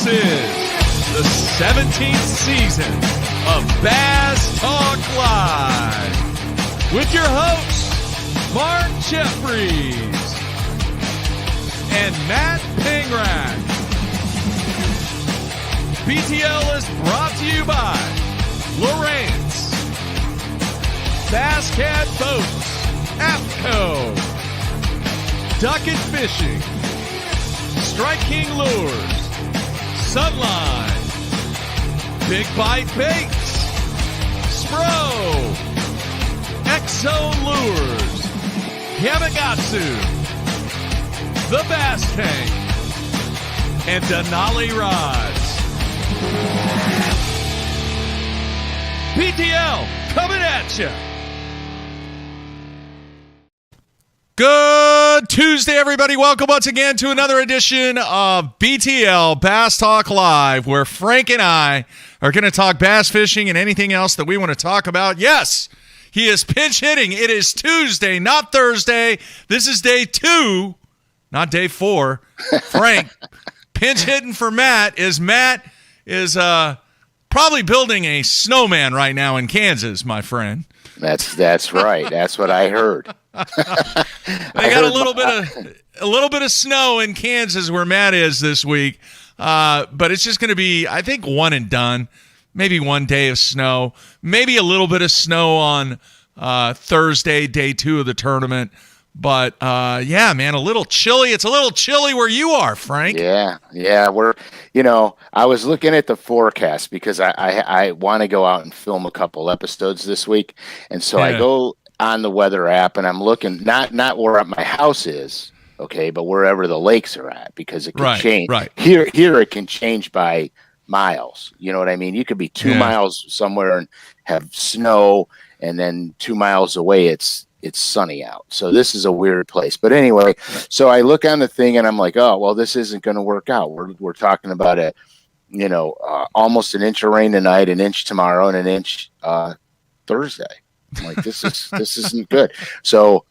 This is the 17th season of Bass Talk Live with your hosts, Mark Jeffries and Matt Pingrak. BTL is brought to you by Lawrence, Bass Cat Boats, AFCO, Ducket Fishing, Strike King Lures, Sunline, Big Bite Baits, Spro, Exo Lures, Yamagatsu, The Bass Tank, and Denali Rods. PTL coming at you. Good Tuesday, everybody. Welcome once again to another edition of BTL Bass Talk Live, where Frank and I are going to talk bass fishing and anything else that we want to talk about. Yes, he is pinch hitting. It is Tuesday, not Thursday. This is day 2, not day 4. Frank, pinch hitting for Matt is probably building a snowman right now in Kansas, my friend. That's right. That's what I heard. They got a little bit of snow in Kansas where Matt is this week, but it's just going to be, I think, one and done. Maybe one day of snow, maybe a little bit of snow on Thursday, day 2 of the tournament. But yeah, man, a little chilly. It's a little chilly where you are, Frank. Yeah. We're, I was looking at the forecast because I want to go out and film a couple episodes this week, and so I go on the weather app and I'm looking not where my house is, okay, but wherever the lakes are at, because it can change. Right. Here it can change by miles. You know what I mean? You could be 2 miles somewhere and have snow, and then 2 miles away it's sunny out. So this is a weird place. But anyway, so I look on the thing and I'm like, oh, well, this isn't going to work out. We're talking about almost an inch of rain tonight, an inch tomorrow, and an inch Thursday. I'm like, this isn't good. So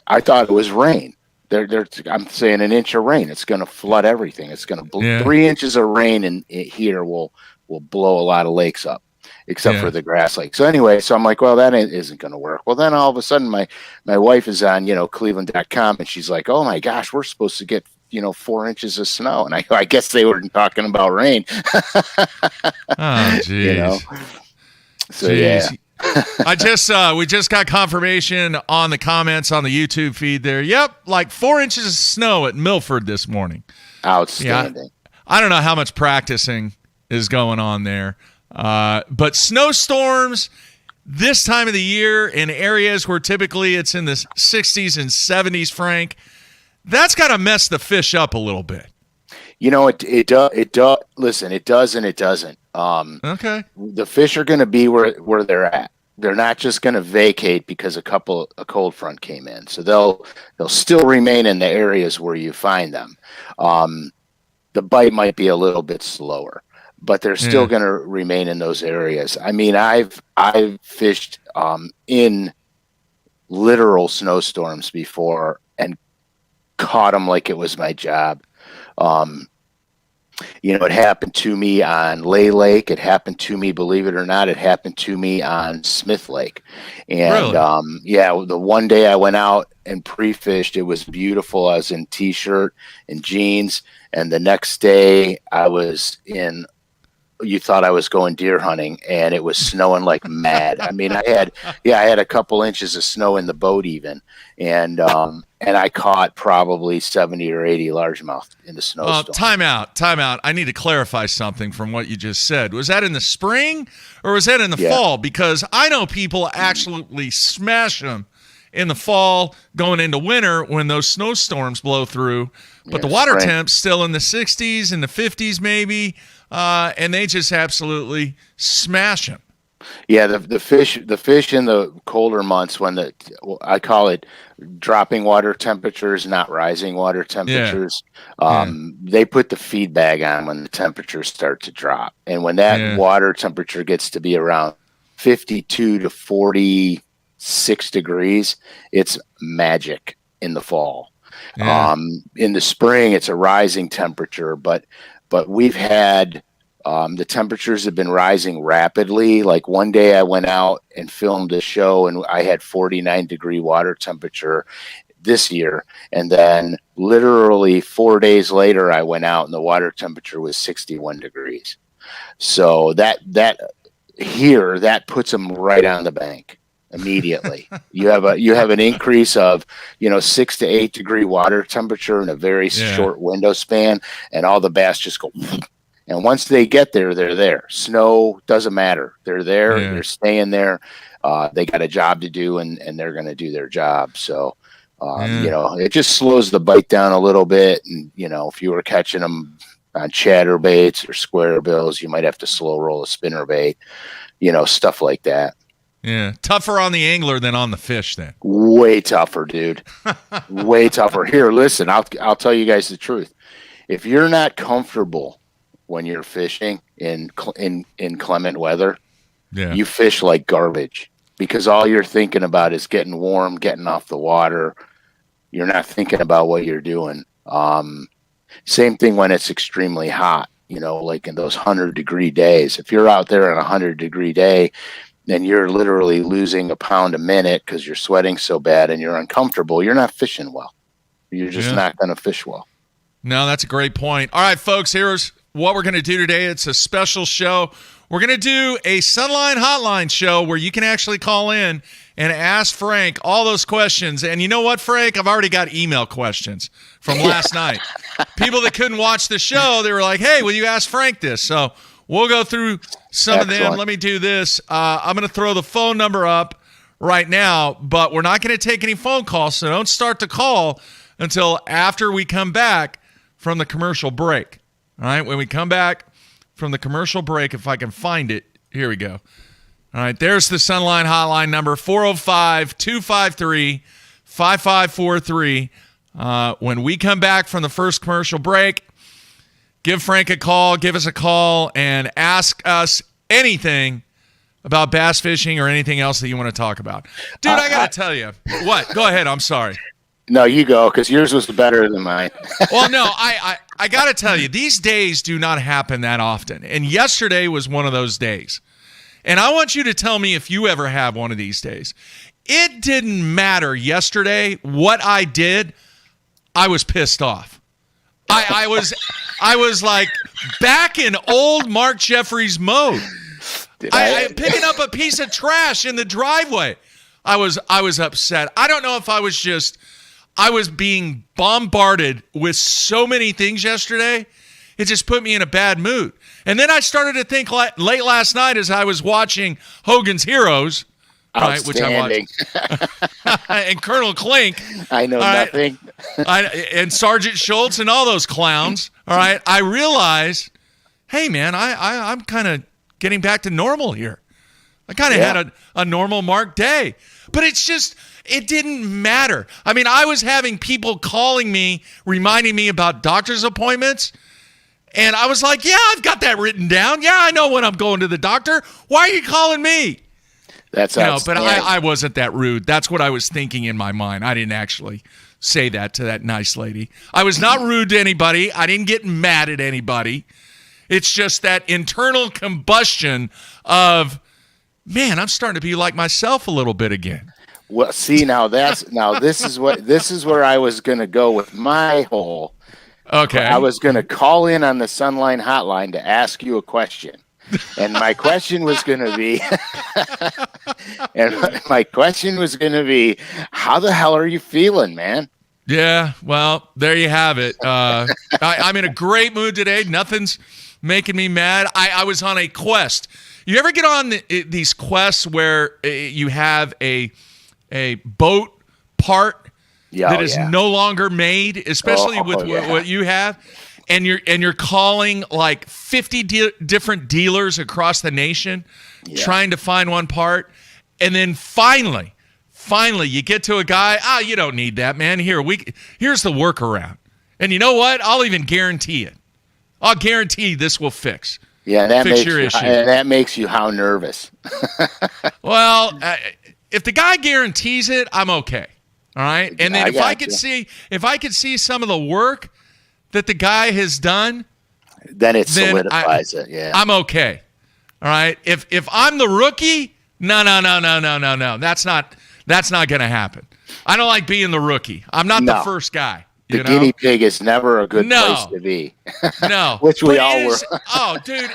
I thought it was rain. I'm saying an inch of rain. It's going to flood everything. It's going to 3 inches of rain in here will blow a lot of lakes up, except for the grass lake. So anyway, so I'm like, well, that isn't going to work. Well, then all of a sudden my wife is on, Cleveland.com, and she's like, oh my gosh, we're supposed to get, 4 inches of snow. And I guess they were talking about rain. Oh, geez. So, yeah. We just got confirmation on the comments on the YouTube feed there. Yep, like 4 inches of snow at Milford this morning. Outstanding. Yeah, I don't know how much practicing is going on there. But snowstorms this time of the year in areas where typically it's in the 60s and 70s, Frank, that's got to mess the fish up a little bit. It does. Listen, it does and it doesn't. Okay. The fish are going to be where they're at. They're not just going to vacate because a cold front came in. So they'll still remain in the areas where you find them. The bite might be a little bit slower, but they're still going to remain in those areas. I mean, I've fished in literal snowstorms before and caught them like it was my job. It happened to me on Lay Lake. It happened to me, believe it or not, it happened to me on Smith Lake. And really? The one day I went out and pre-fished, it was beautiful. I was in t-shirt and jeans, and the next day I was in, you thought I was going deer hunting, and it was snowing like mad. I mean, I had a couple inches of snow in the boat even, and I caught probably 70 or 80 largemouth in the snowstorm. Time out. I need to clarify something from what you just said. Was that in the spring or was that in the fall? Because I know people absolutely smash them in the fall going into winter when those snowstorms blow through, but the water temp's still in the 60s and the 50s maybe, and they just absolutely smash them. Yeah, the fish in the colder months, when I call it dropping water temperatures, not rising water temperatures. They put the feed bag on when the temperatures start to drop, and when that water temperature gets to be around 52 to 46 degrees, it's magic in the fall. In the spring, it's a rising temperature, but but we've had the temperatures have been rising rapidly. Like one day I went out and filmed a show and I had 49-degree water temperature this year. And then literally 4 days later, I went out and the water temperature was 61 degrees. So that puts them right on the bank immediately. You have an increase of 6 to 8 degree water temperature in a very short window span, and all the bass just go. And once they get there, they're there. Snow doesn't matter. They're there. Yeah. They're staying there. They got a job to do, and they're going to do their job. So, it just slows the bite down a little bit. And, if you were catching them on chatterbaits or square bills, you might have to slow roll a spinnerbait, stuff like that. Yeah. Tougher on the angler than on the fish then. Way tougher, dude. Way tougher. Here, listen, I'll tell you guys the truth. If you're not comfortable when you're fishing in inclement weather, you fish like garbage, because all you're thinking about is getting warm, getting off the water. You're not thinking about what you're doing. Same thing when it's extremely hot, like in those 100-degree days. If you're out there on a 100-degree day, then you're literally losing a pound a minute because you're sweating so bad and you're uncomfortable. You're not fishing well. You're just not going to fish well. No, that's a great point. All right, folks, here's what we're going to do today. It's a special show. We're going to do a Sunline Hotline Show where you can actually call in and ask Frank all those questions. And you know what, Frank? I've already got email questions from last night. People that couldn't watch the show, they were like, hey, will you ask Frank this? So we'll go through some of them. Let me do this. I'm going to throw the phone number up right now, but we're not going to take any phone calls, so don't start the call until after we come back from the commercial break. All right, when we come back from the commercial break, if I can find it, here we go. All right, there's the Sunline Hotline number, 405-253-5543. When we come back from the first commercial break, give Frank a call, give us a call, and ask us anything about bass fishing or anything else that you want to talk about. Dude, I got to tell you. What? Go ahead. I'm sorry. No, you go, because yours was better than mine. Well, no, I got to tell you, these days do not happen that often. And yesterday was one of those days. And I want you to tell me if you ever have one of these days. It didn't matter yesterday what I did. I was pissed off. I was like back in old Mark Jeffries mode. I picking up a piece of trash in the driveway. I was upset. I don't know if I was being bombarded with so many things yesterday. It just put me in a bad mood. And then I started to think late last night as I was watching Hogan's Heroes, right, which I watched, and Colonel Klink. I know nothing. And Sergeant Schultz and all those clowns. All right, I realized, hey, man, I'm kind of getting back to normal here. I kind of had a normal Mark day. But it's just, it didn't matter. I mean, I was having people calling me, reminding me about doctor's appointments. And I was like, yeah, I've got that written down. Yeah, I know when I'm going to the doctor. Why are you calling me? That's but I wasn't that rude. That's what I was thinking in my mind. I didn't actually say that to that nice lady. I was not rude to anybody. I didn't get mad at anybody. It's just that internal combustion of, man, I'm starting to be like myself a little bit again. Well, see, this is where I was going to go with my whole. Okay. I was going to call in on the Sunline Hotline to ask you a question. And my question was going to be, how the hell are you feeling, man? Yeah, well, there you have it. I'm in a great mood today. Nothing's making me mad. I was on a quest. You ever get on these quests where you have a boat part that is no longer made, especially with what you have, and you're calling like 50 different dealers across the nation trying to find one part, and then finally you get to a guy, you don't need that, man. Here's the workaround. And you know what? I'll even guarantee it. I'll guarantee this will fix. Yeah, fix your issue. That makes you how nervous? Well, if the guy guarantees it, I'm okay. All right. And then if I could see some of the work that the guy has done, then it solidifies it. Yeah, I'm okay. All right. If I'm the rookie, no. That's not going to happen. I don't like being the rookie. I'm not the first guy. The guinea pig is never a good place to be. No. Which we all were. Oh, dude.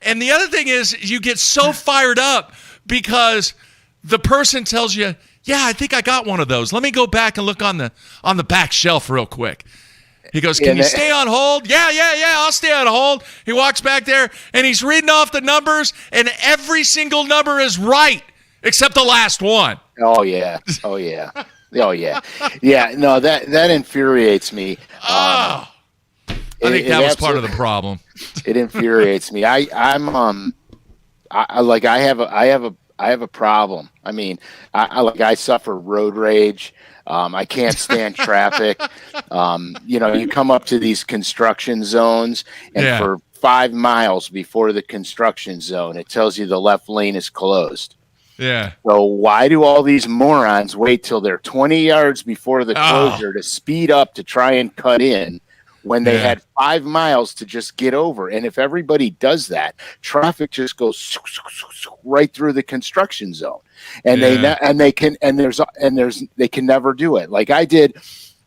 And the other thing is you get so fired up because the person tells you, yeah, I think I got one of those. Let me go back and look on the back shelf real quick. He goes, can you stay on hold? Yeah, I'll stay on hold. He walks back there, and he's reading off the numbers, and every single number is right except the last one. Oh, yeah. Yeah, no, that infuriates me. I think that was part of the problem. It infuriates me. I have a problem. I mean, I suffer road rage. I can't stand traffic. You come up to these construction zones, and for 5 miles before the construction zone, it tells you the left lane is closed. Yeah. So why do all these morons wait till they're 20 yards before the closure to speed up to try and cut in when they had 5 miles to just get over? And if everybody does that, traffic just goes right through the construction zone, and they can never do it like I did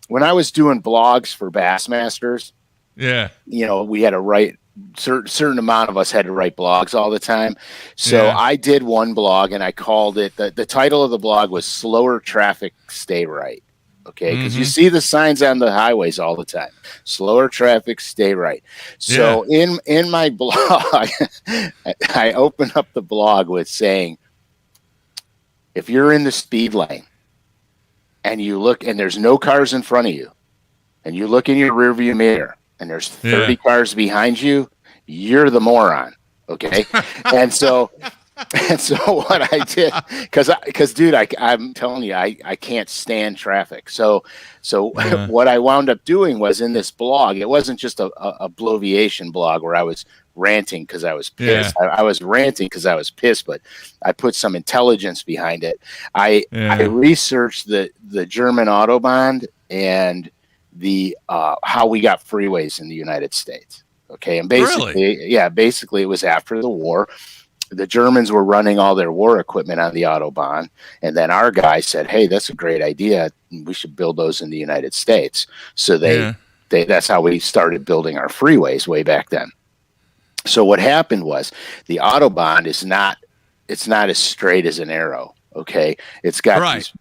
when I was doing blogs for Bassmasters. Yeah, we had to write. Certain amount of us had to write blogs all the time. So I did one blog, and I called it, the title of the blog was Slower Traffic, Stay Right. Okay, because you see the signs on the highways all the time. Slower traffic, stay right. So in my blog, I open up the blog with saying, if you're in the speed lane and you look and there's no cars in front of you, and you look in your rearview mirror and there's 30 cars behind you, you're the moron. Okay. And so what I did, because dude, I'm telling you, I can't stand traffic. So what I wound up doing was, in this blog, it wasn't just a bloviation blog where I was ranting because I was pissed. I was ranting because I was pissed, but I put some intelligence behind it. I researched the German Autobahn and the how we got freeways in the United States. Okay, and basically it was after the war. The Germans were running all their war equipment on the Autobahn, and then our guy said, "Hey, that's a great idea. We should build those in the United States." So that's how we started building our freeways way back then. So what happened was, the Autobahn is not as straight as an arrow. Okay, it's got these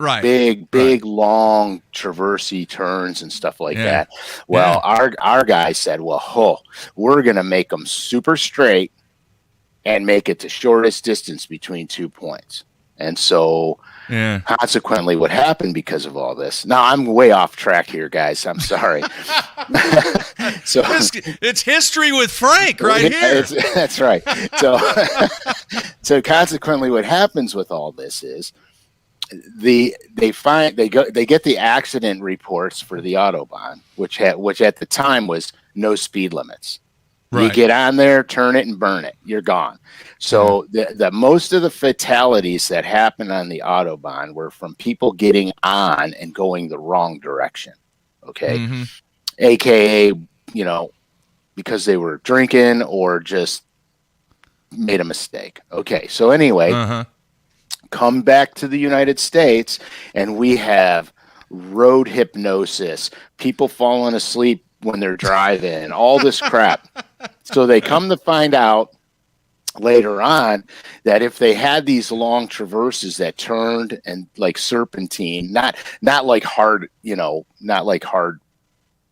big, long traversy turns and stuff like that. Well, our guy said, "Well, we're gonna make them super straight and make it the shortest distance between 2 points." And so consequently, what happened because of all this, now I'm way off track here, guys, I'm sorry. So it's history with Frank right here. That's right. So consequently, what happens with all this is they get the accident reports for the Autobahn, which at the time was no speed limits. Right. You get on there, turn it, and burn it. You're gone. So the most of the fatalities that happened on the Autobahn were from people getting on and going the wrong direction. Okay, AKA, because they were drinking or just made a mistake. Okay, so anyway, come back to the United States, and we have road hypnosis, people falling asleep when they're driving, all this crap. So they come to find out later on that if they had these long traverses that turned and like serpentine, not like hard, not like hard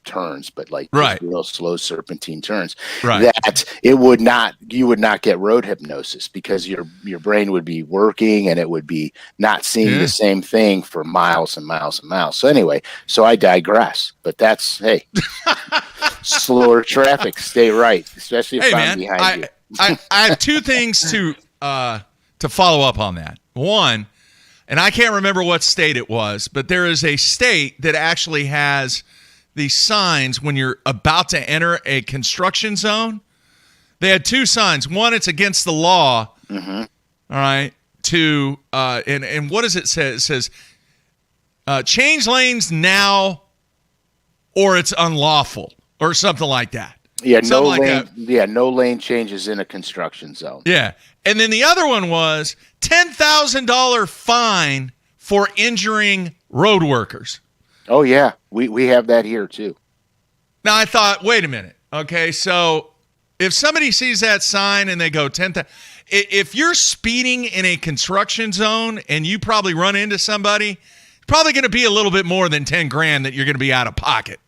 turns, but like real slow serpentine turns, that you would not get road hypnosis, because your brain would be working and it would be not seeing the same thing for miles and miles and miles. So anyway, I digress, but that's, hey, slower traffic, stay right, especially if I'm behind you. I have two things to follow up on that. One, and I can't remember what state it was, but there is a state that actually has these signs when you're about to enter a construction zone. They had two signs. One, it's against the law. All right. Two, and what does it say? It says, change lanes now, or it's unlawful, or something like that. Yeah, no like lane. that. Yeah, no lane changes in a construction zone. Yeah. And then the other one was $10,000 fine for injuring road workers. Oh yeah, we have that here too. Now I thought, wait a minute. Okay, so if somebody sees that sign and they go 10,000, if you're speeding in a construction zone and you probably run into somebody, it's probably going to be a little bit more than 10 grand that you're going to be out of pocket.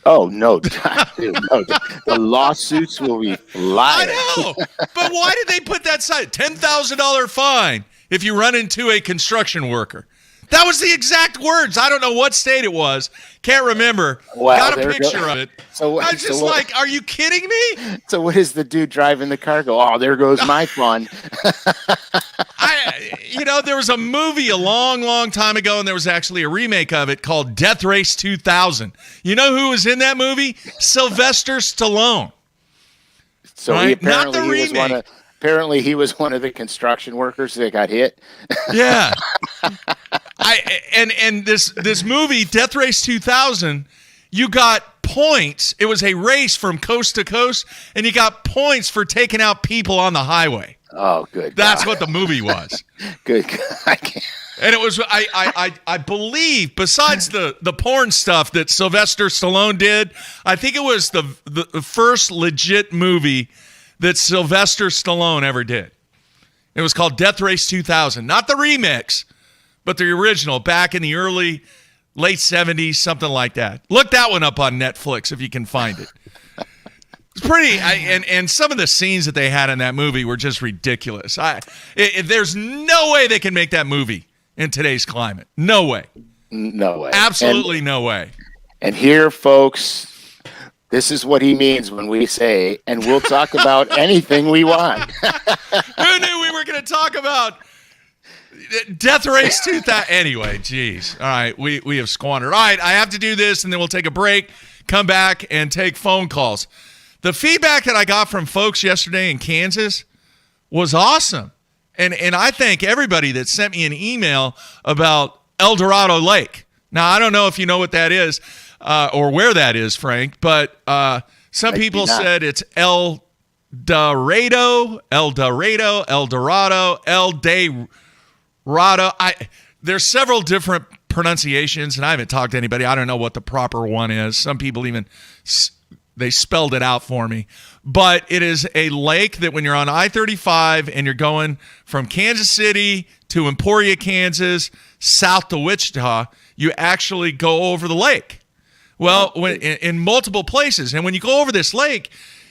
Oh, no. Dude, no. The lawsuits will be flying. I know. But why did they put that sign? $10,000 fine if you run into a construction worker. That was the exact words. I don't know what state it was. Can't remember. Wow, got a picture of it. So, I was just like, are you kidding me? So what does the dude driving the car go? Oh, there goes my fun. There was a movie a long, long time ago, and there was actually a remake of it called Death Race 2000. You know who was in that movie? Sylvester Stallone. So right? Not the remake. Apparently, he was one of the construction workers that got hit. Yeah. And this movie, Death Race 2000, you got points. It was a race from coast to coast, and you got points for taking out people on the highway. Oh, good. That's what the movie was. Good. And it was, I believe, besides the porn stuff that Sylvester Stallone did, I think it was the first legit movie that Sylvester Stallone ever did. It was called Death Race 2000. Not the remix, but the original back in the late 70s, something like that. Look that one up on Netflix if you can find it. It's pretty, and some of the scenes that they had in that movie were just ridiculous. There's no way they can make that movie in today's climate. No way. No way. Absolutely no way. And here, folks, this is what he means when we say, and we'll talk about anything we want. Who knew we were going to talk about Death Race 2000? Anyway, geez. All right, we have squandered. All right, I have to do this, and then we'll take a break, come back, and take phone calls. The feedback that I got from folks yesterday in Kansas was awesome. And I thank everybody that sent me an email about El Dorado Lake. Now, I don't know if you know what that is or where that is, Frank, but some people said it's El Dorado. There's several different pronunciations, and I haven't talked to anybody. I don't know what the proper one is. Some people even they spelled it out for me. But it is a lake that when you're on I-35 and you're going from Kansas City to Emporia, Kansas, south to Wichita, you actually go over the lake. Well, in multiple places. And when you go over this lake,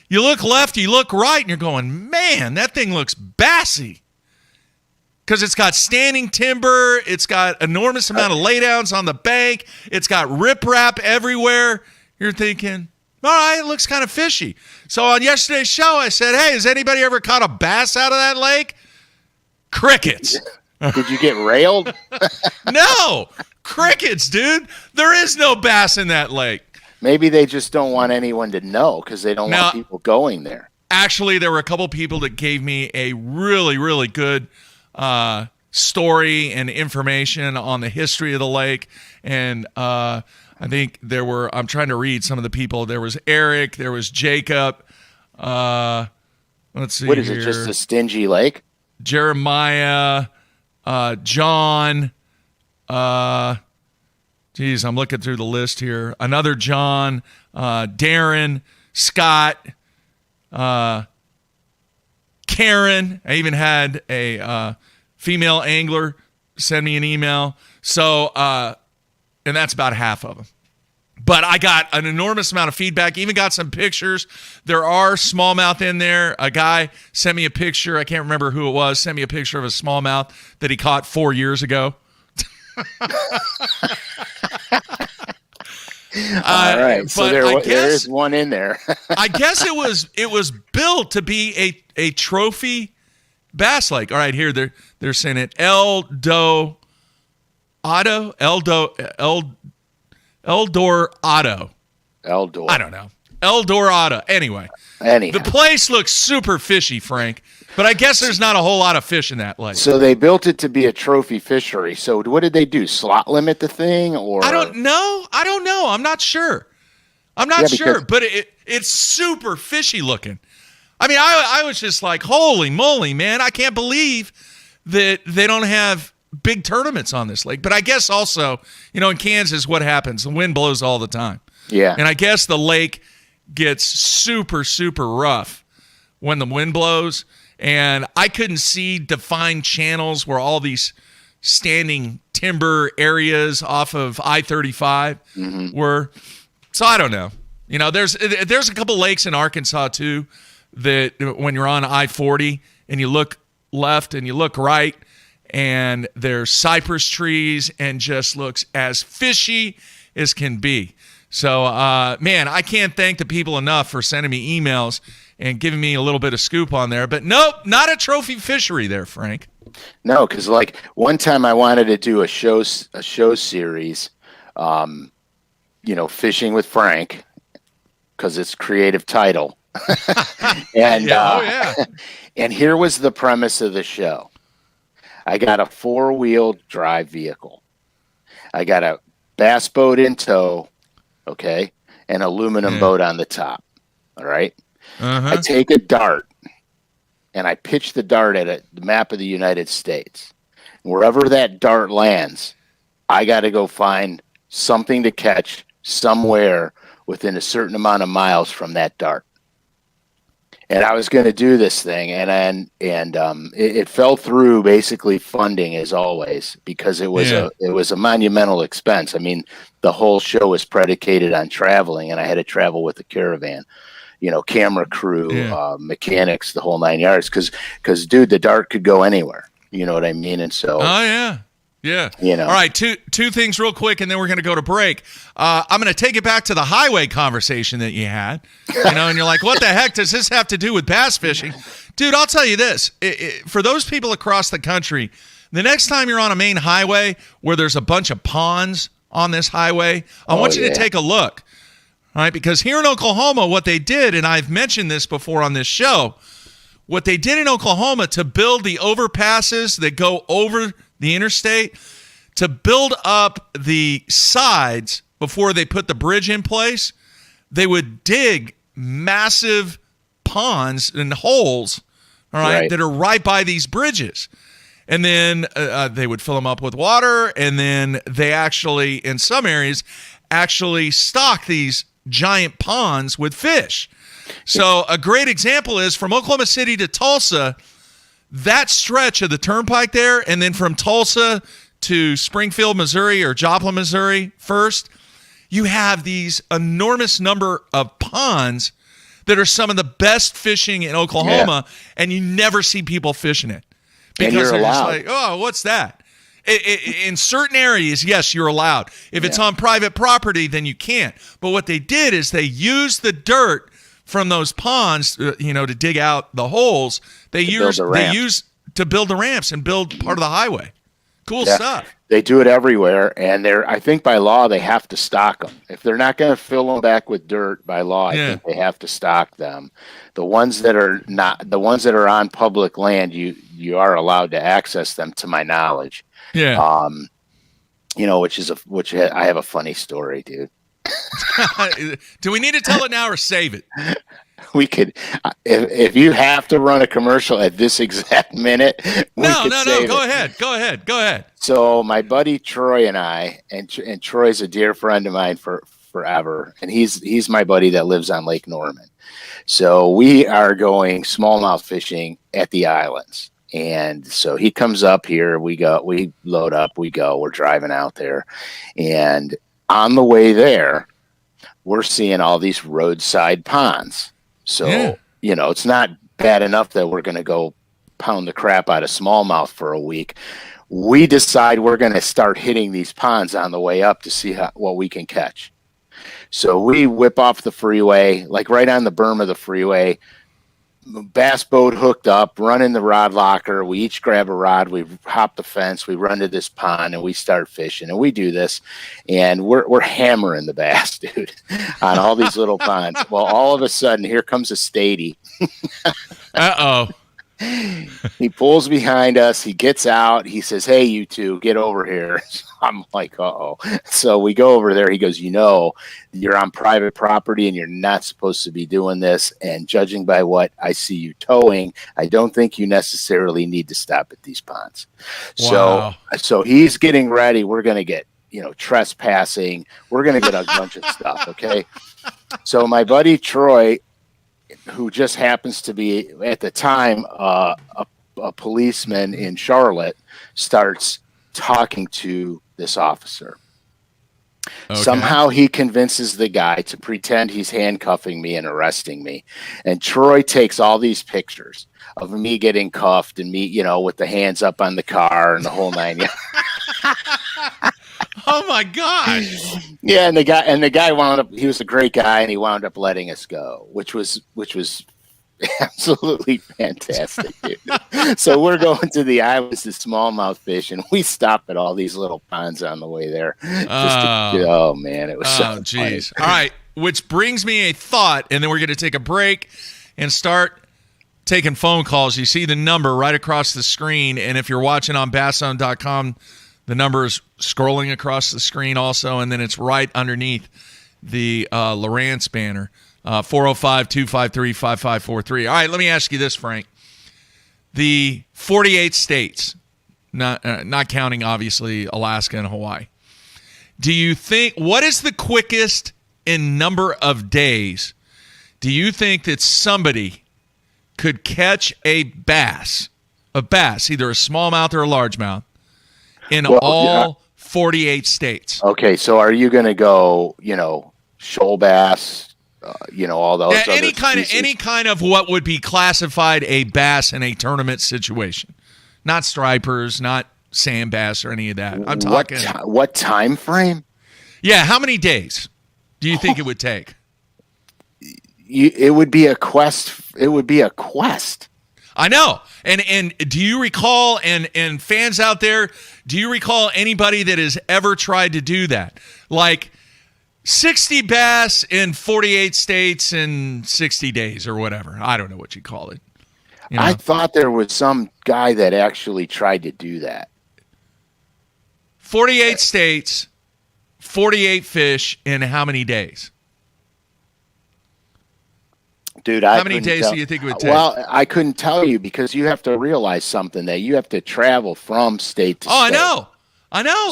you look left, you look right, and you're going, man, that thing looks bassy. Because it's got standing timber, it's got enormous amount of laydowns on the bank, it's got riprap everywhere. You're thinking, all right, it looks kind of fishy. So on yesterday's show, I said, hey, has anybody ever caught a bass out of that lake? Crickets. Did you get railed? No. Crickets, dude. There is no bass in that lake. Maybe they just don't want anyone to know because they don't want people going there. Actually, there were a couple people that gave me a really, really good story and information on the history of the lake. And I think there were, I'm trying to read some of the people. There was Eric, there was Jacob. Let's see. What is it, just a stingy lake? Jeremiah, John. Geez, I'm looking through the list here. Another John, Darren, Scott, Karen. I even had a female angler send me an email. So, and that's about half of them. But I got an enormous amount of feedback, even got some pictures. There are smallmouth in there. A guy sent me a picture. I can't remember who it was. Sent me a picture of a smallmouth that he caught 4 years ago. All right, so there is one in there. I guess it was built to be a trophy bass lake. All right, here they're saying it El Dorado. I don't know. El Dorado. Anyway, the place looks super fishy, Frank. But I guess there's not a whole lot of fish in that lake. So they built it to be a trophy fishery. So what did they do? Slot limit the thing, or I don't know. I'm not sure. But It's super fishy looking. I mean, I was just like, holy moly, man. I can't believe that they don't have big tournaments on this lake. But I guess also, in Kansas, what happens? The wind blows all the time. Yeah. And I guess the lake gets super, super rough when the wind blows. And I couldn't see defined channels where all these standing timber areas off of I-35 were. So I don't know. There's a couple lakes in Arkansas, too, that when you're on I-40 and you look left and you look right, and there's cypress trees and just looks as fishy as can be. So, man, I can't thank the people enough for sending me emails and giving me a little bit of scoop on there. But nope, not a trophy fishery there, Frank. No, because like one time I wanted to do a show series, Fishing with Frank, because it's a creative title. And and here was the premise of the show. I got a 4-wheel drive vehicle. I got a bass boat in tow, okay, an aluminum boat on the top. All right. I take a dart and I pitch the dart at the map of the United States. Wherever that dart lands, I got to go find something to catch somewhere within a certain amount of miles from that dart. And I was going to do this thing, and it fell through basically funding as always, because it was a monumental expense. I mean, the whole show was predicated on traveling, and I had to travel with a caravan, camera crew, mechanics, the whole 9 yards. Because dude, the dart could go anywhere. You know what I mean? And so, yeah. All right, two things real quick, and then we're going to go to break. I'm going to take it back to the highway conversation that you had, and you're like, what the heck does this have to do with bass fishing? Dude, I'll tell you this. For those people across the country, the next time you're on a main highway where there's a bunch of ponds on this highway, I want you to take a look, all right? Because here in Oklahoma, what they did, and I've mentioned this before on this show, what they did in Oklahoma to build the overpasses that go over the interstate, to build up the sides before they put the bridge in place, they would dig massive ponds and holes, all right, that are right by these bridges. And then they would fill them up with water, and then they actually, in some areas, actually stock these giant ponds with fish. So a great example is from Oklahoma City to Tulsa, that stretch of the turnpike there, and then from Tulsa to Springfield, Missouri, or Joplin, Missouri first, you have these enormous number of ponds that are some of the best fishing in Oklahoma, and you never see people fishing it. Because they're just like, oh, what's that? In certain areas, yes, you're allowed. If it's on private property, then you can't. But what they did is they used the dirt from those ponds, to dig out the holes. They used to build the ramps and build part of the highway. Cool stuff. They do it everywhere, and I think by law they have to stock them. If they're not going to fill them back with dirt by law, I think they have to stock them. The ones that are not, the ones that are on public land, you are allowed to access them, to my knowledge. Yeah. Which I have a funny story, dude. Do we need to tell it now or save it? We could, if you have to run a commercial at this exact minute. No. Go ahead. So my buddy Troy and I, and Troy's a dear friend of mine for forever, and he's my buddy that lives on Lake Norman. So we are going smallmouth fishing at the islands. And so he comes up here, we load up, we're driving out there. And on the way there, we're seeing all these roadside ponds. So, it's not bad enough that we're going to go pound the crap out of smallmouth for a week. We decide we're going to start hitting these ponds on the way up to see what we can catch. So we whip off the freeway, like right on the berm of the freeway, bass boat hooked up, run in the rod locker. We each grab a rod. We hop the fence. We run to this pond and we start fishing. And we do this, and we're hammering the bass, dude, on all these little ponds. Well, all of a sudden, here comes a statey. Uh-oh. He pulls behind us. He gets out. He says, "Hey, you two, get over here." So I'm like, "Uh-oh." So we go over there. He goes, "You're on private property and you're not supposed to be doing this. And judging by what I see you towing, I don't think you necessarily need to stop at these ponds." Wow. So he's getting ready. We're going to get, trespassing. We're going to get a bunch of stuff. Okay. So my buddy Troy, who just happens to be at the time a policeman in Charlotte, starts talking to this officer. Okay. Somehow he convinces the guy to pretend he's handcuffing me and arresting me. And Troy takes all these pictures of me getting cuffed and me, with the hands up on the car and the whole nine. Oh my gosh. Yeah, and the guy wound up, he was a great guy, and he wound up letting us go, which was absolutely fantastic, dude. So we're going to the islands to smallmouth fish, and we stop at all these little ponds on the way there. Oh man, it was so funny. All right, which brings me a thought, and then we're going to take a break and start taking phone calls. You see the number right across the screen, and if you're watching on basson.com, the number is scrolling across the screen also, and then it's right underneath the Lowrance banner, 405-253-5543. All right, let me ask you this, Frank. The 48 states, not counting, obviously, Alaska and Hawaii, do you think, what is the quickest in number of days do you think that somebody could catch a bass, either a smallmouth or a largemouth, in all 48 states? Okay, so are you going to go, shoal bass, all those any kind of what would be classified a bass in a tournament situation, not stripers, not sand bass or any of that. I'm talking what time frame? Yeah, how many days do you think it would take? It would be a quest. It would be a quest. I know. And do you recall, and fans out there, do you recall anybody that has ever tried to do that? Like 60 bass in 48 states in 60 days or whatever. I don't know what you call it. I thought there was some guy that actually tried to do that. 48 states, 48 fish in how many days? Dude, how many days do you think it would take? Well, I couldn't tell you because you have to realize something, that you have to travel from state to state. I know.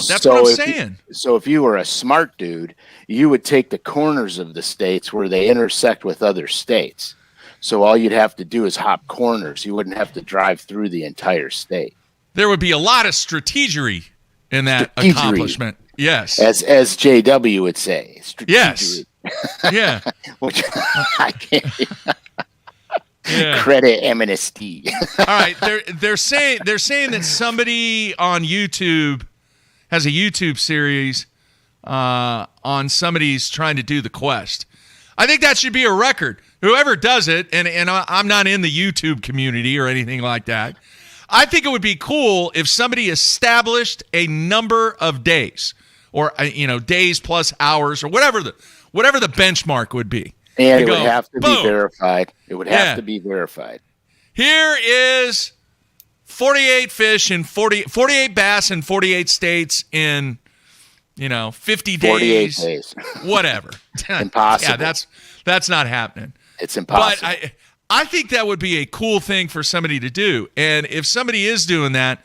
That's what I'm saying. So if you were a smart dude, you would take the corners of the states where they intersect with other states. So all you'd have to do is hop corners. You wouldn't have to drive through the entire state. There would be a lot of strategery in that accomplishment. Yes. As JW would say. Yes. Yeah. Which I can't. Credit amnesty. All right, they're saying that somebody on YouTube has a YouTube series on somebody's trying to do the quest. I think that should be a record. Whoever does it, and I'm not in the YouTube community or anything like that. I think it would be cool if somebody established a number of days, or days plus hours, or whatever the benchmark would be. And it would have to be verified. It would have to be verified. Here is 48 fish in 48 bass in 48 states in 50 days. 48 days. Whatever. Impossible. Yeah, that's not happening. It's impossible. But I think that would be a cool thing for somebody to do. And if somebody is doing that,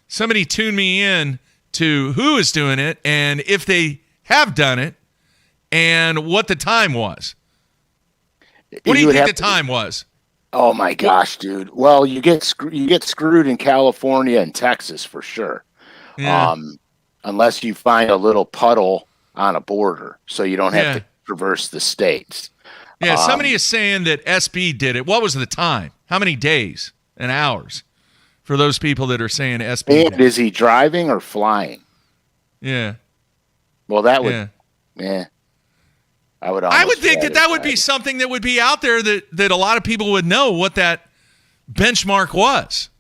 somebody tune me in to who is doing it and if they have done it and what the time was. What do you think the time was? Oh my gosh, dude! Well, you get screwed in California and Texas for sure, unless you find a little puddle on a border, so you don't have to traverse the states. Yeah, somebody is saying that SB did it. What was the time? How many days and hours for those people that are saying SB? And is he driving or flying? Yeah. Well, that would. Yeah. I would think that would be something that would be out there that a lot of people would know what that benchmark was.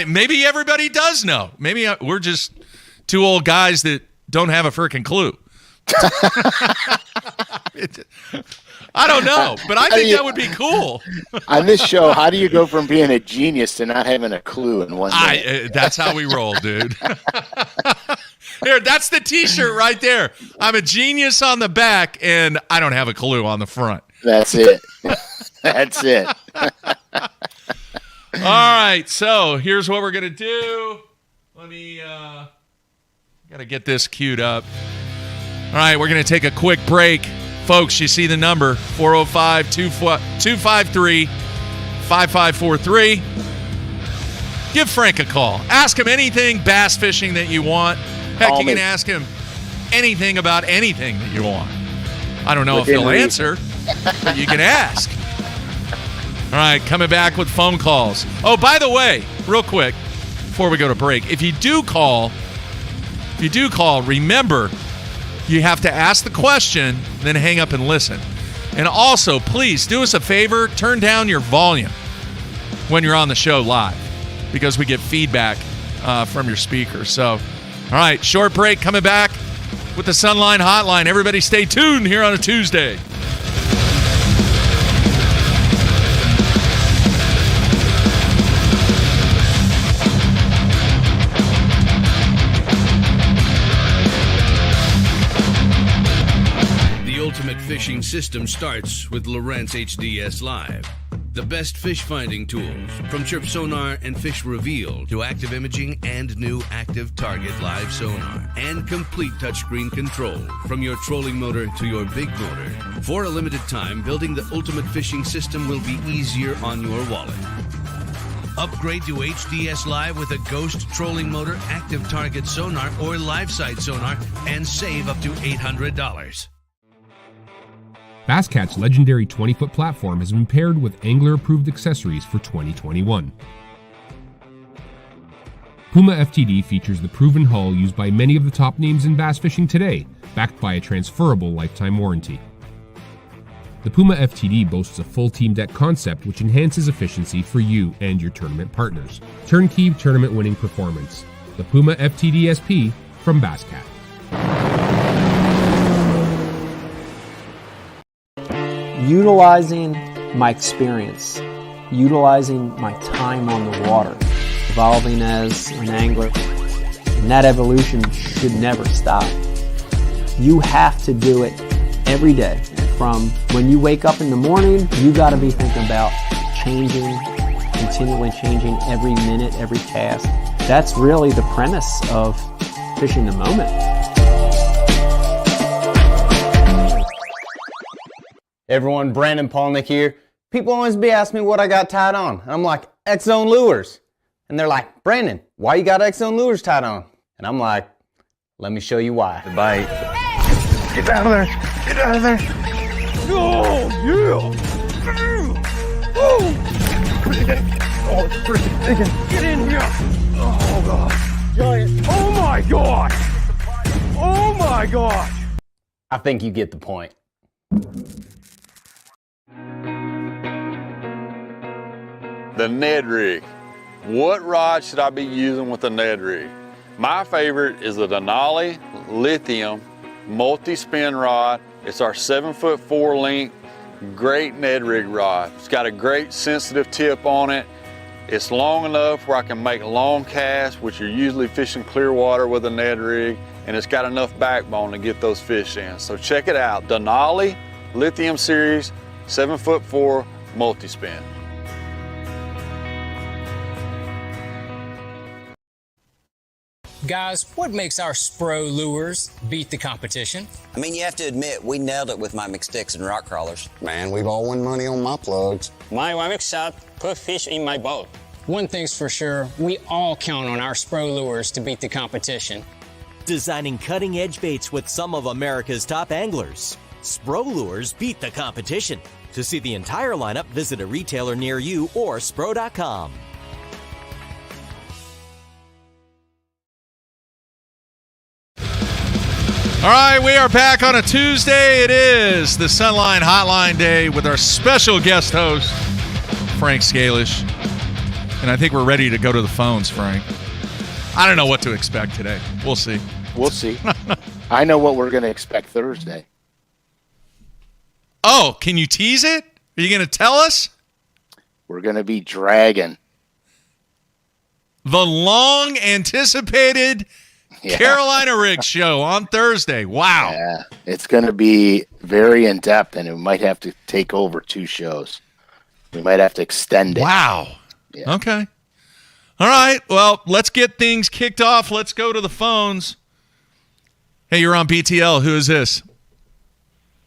Maybe everybody does know. Maybe we're just two old guys that don't have a freaking clue. I don't know, but I think that would be cool. On this show, how do you go from being a genius to not having a clue in one minute? That's how we roll, dude. Here, that's the T-shirt right there. I'm a genius on the back, and I don't have a clue on the front. That's it. That's it. All right, so here's what we're going to do. Let me got to get this queued up. All right, we're going to take a quick break. Folks, you see the number, 405-253-5543. Give Frank a call. Ask him anything bass fishing that you want. Heck, you can ask him anything about anything that you want. I don't know if he'll answer, but you can ask. All right, coming back with phone calls. Oh, by the way, real quick, before we go to break, if you do call, remember, you have to ask the question, then hang up and listen. And also, please do us a favor, turn down your volume when you're on the show live, because we get feedback from your speakers. So, all right, short break, coming back with the Sunline Hotline. Everybody stay tuned here on a Tuesday. Fishing system starts with Lowrance HDS Live. The best fish finding tools, from chirp sonar and fish reveal to active imaging and new active target live sonar, and complete touchscreen control from your trolling motor to your big motor. For a limited time, building the ultimate fishing system will be easier on your wallet. Upgrade to HDS Live with a Ghost trolling motor, active target sonar, or live sight sonar, and save up to $800. Basscat's legendary 20-foot platform has been paired with angler-approved accessories for 2021. Puma FTD features the proven hull used by many of the top names in bass fishing today, backed by a transferable lifetime warranty. The Puma FTD boasts a full team deck concept which enhances efficiency for you and your tournament partners. Turnkey tournament-winning performance. The Puma FTD SP from Basscat. Utilizing my experience, utilizing my time on the water, evolving as an angler, and that evolution should never stop. You have to do it every day. From when you wake up in the morning, you got to be thinking about changing, continually changing every minute, every cast. That's really the premise of fishing the moment. Everyone, Brandon Polnick here. People always be asking me what I got tied on. And I'm like, X-Zone Lures. And they're like, Brandon, why you got X-Zone Lures tied on? And I'm like, let me show you why. The bite. Get out of there. Get out of there. Oh, yeah. Oh, it's pretty big. Get in here. Oh, God. Giant. Oh, my gosh. Oh, my gosh. I think you get the point. The Ned rig. What rod should I be using with the Ned rig? My favorite is the Denali Lithium multi-spin rod. It's our 7'4" length, great Ned rig rod. It's got a great sensitive tip on it. It's long enough where I can make long casts, which you're usually fishing clear water with a Ned rig, and it's got enough backbone to get those fish in. So check it out, Denali Lithium Series, 7'4" multi-spin. Guys, what makes our Spro lures beat the competition? I mean, you have to admit, we nailed it with my mixed sticks and rock crawlers. Man, we've all won money on my plugs. My Wamick shot put fish in my boat. One thing's for sure, we all count on our Spro lures to beat the competition. Designing cutting-edge baits with some of America's top anglers. Spro lures beat the competition. To see the entire lineup, visit a retailer near you or spro.com. All right, we are back on a Tuesday. It is the Sunline Hotline Day with our special guest host, Frank Scalish. And I think we're ready to go to the phones, Frank. I don't know what to expect today. We'll see. We'll see. I know what we're going to expect Thursday. Oh, can you tease it? Are you going to tell us? We're going to be dragging the long-anticipated Carolina Rigs show on Thursday. Wow. Yeah, it's going to be very in-depth, and it might have to take over 2 shows. We might have to extend it. Wow. Yeah. Okay. All right. Well, let's get things kicked off. Let's go to the phones. Hey, you're on BTL. Who is this?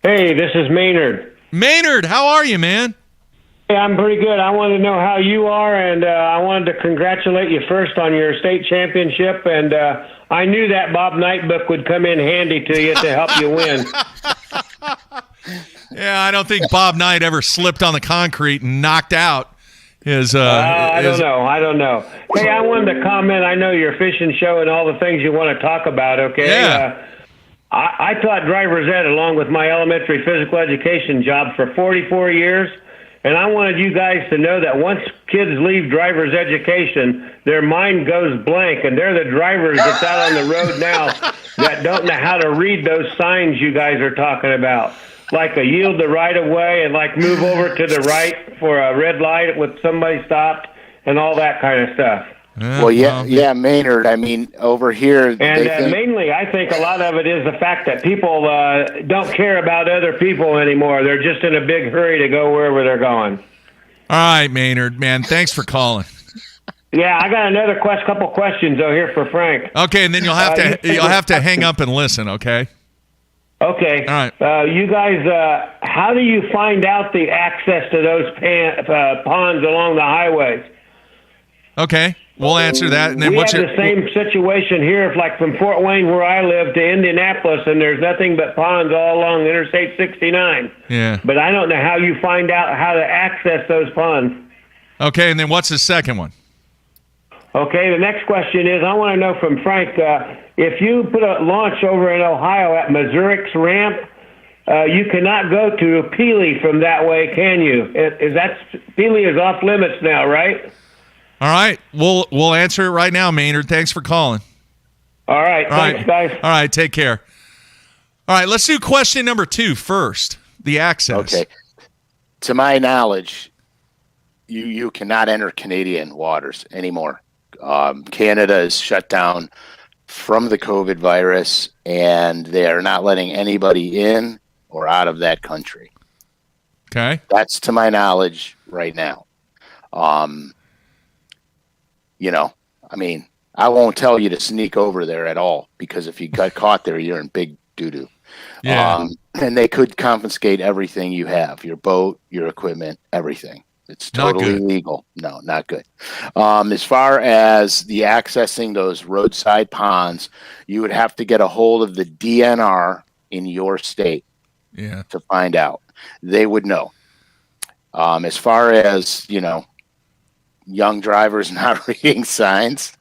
Hey, this is Maynard. Maynard, how are you, man? Hey, I'm pretty good. I wanted to know how you are, and I wanted to congratulate you first on your state championship. And I knew that Bob Knight book would come in handy to you to help you win. Yeah, I don't think Bob Knight ever slipped on the concrete and knocked out his. I don't know. Hey, I wanted to comment. I know your fishing show and all the things you want to talk about. Okay. Yeah. I taught driver's ed along with my elementary physical education job for 44 years. And I wanted you guys to know that once kids leave driver's education, their mind goes blank, and they're the drivers that's out on the road now that don't know how to read those signs you guys are talking about, like a yield the right of way and like move over to the right for a red light with somebody stopped and all that kind of stuff. Well, yeah, Maynard. I mean, over here, and mainly, I think a lot of it is the fact that people don't care about other people anymore. They're just in a big hurry to go wherever they're going. All right, Maynard, man, thanks for calling. Yeah, I got another couple questions though here for Frank. Okay, and then you'll have to hang up and listen. Okay. Okay. All right. You guys, how do you find out the access to those ponds along the highways? Okay. We'll answer that. And then we have the same situation here, like from Fort Wayne, where I live, to Indianapolis, and there's nothing but ponds all along Interstate 69. Yeah. But I don't know how you find out how to access those ponds. Okay, and then what's the second one? Okay, the next question is, I want to know from Frank, if you put a launch over in Ohio at Missouri's Ramp, you cannot go to Peely from that way, can you? Peely is off limits now, right? All right, we'll answer it right now, Maynard. Thanks for calling. All right, thanks, guys. All right, take care. All right, let's do question number 2 first, the access. Okay. To my knowledge, you cannot enter Canadian waters anymore. Canada is shut down from the COVID virus, and they are not letting anybody in or out of that country. Okay. That's to my knowledge right now. I mean, I won't tell you to sneak over there at all, because if you got caught there, you're in big doo-doo. Yeah. And they could confiscate everything you have, your boat, your equipment, everything. It's totally illegal. No, not good. As far as the accessing those roadside ponds, you would have to get a hold of the DNR in your state to find out. They would know. As far as, young drivers not reading signs.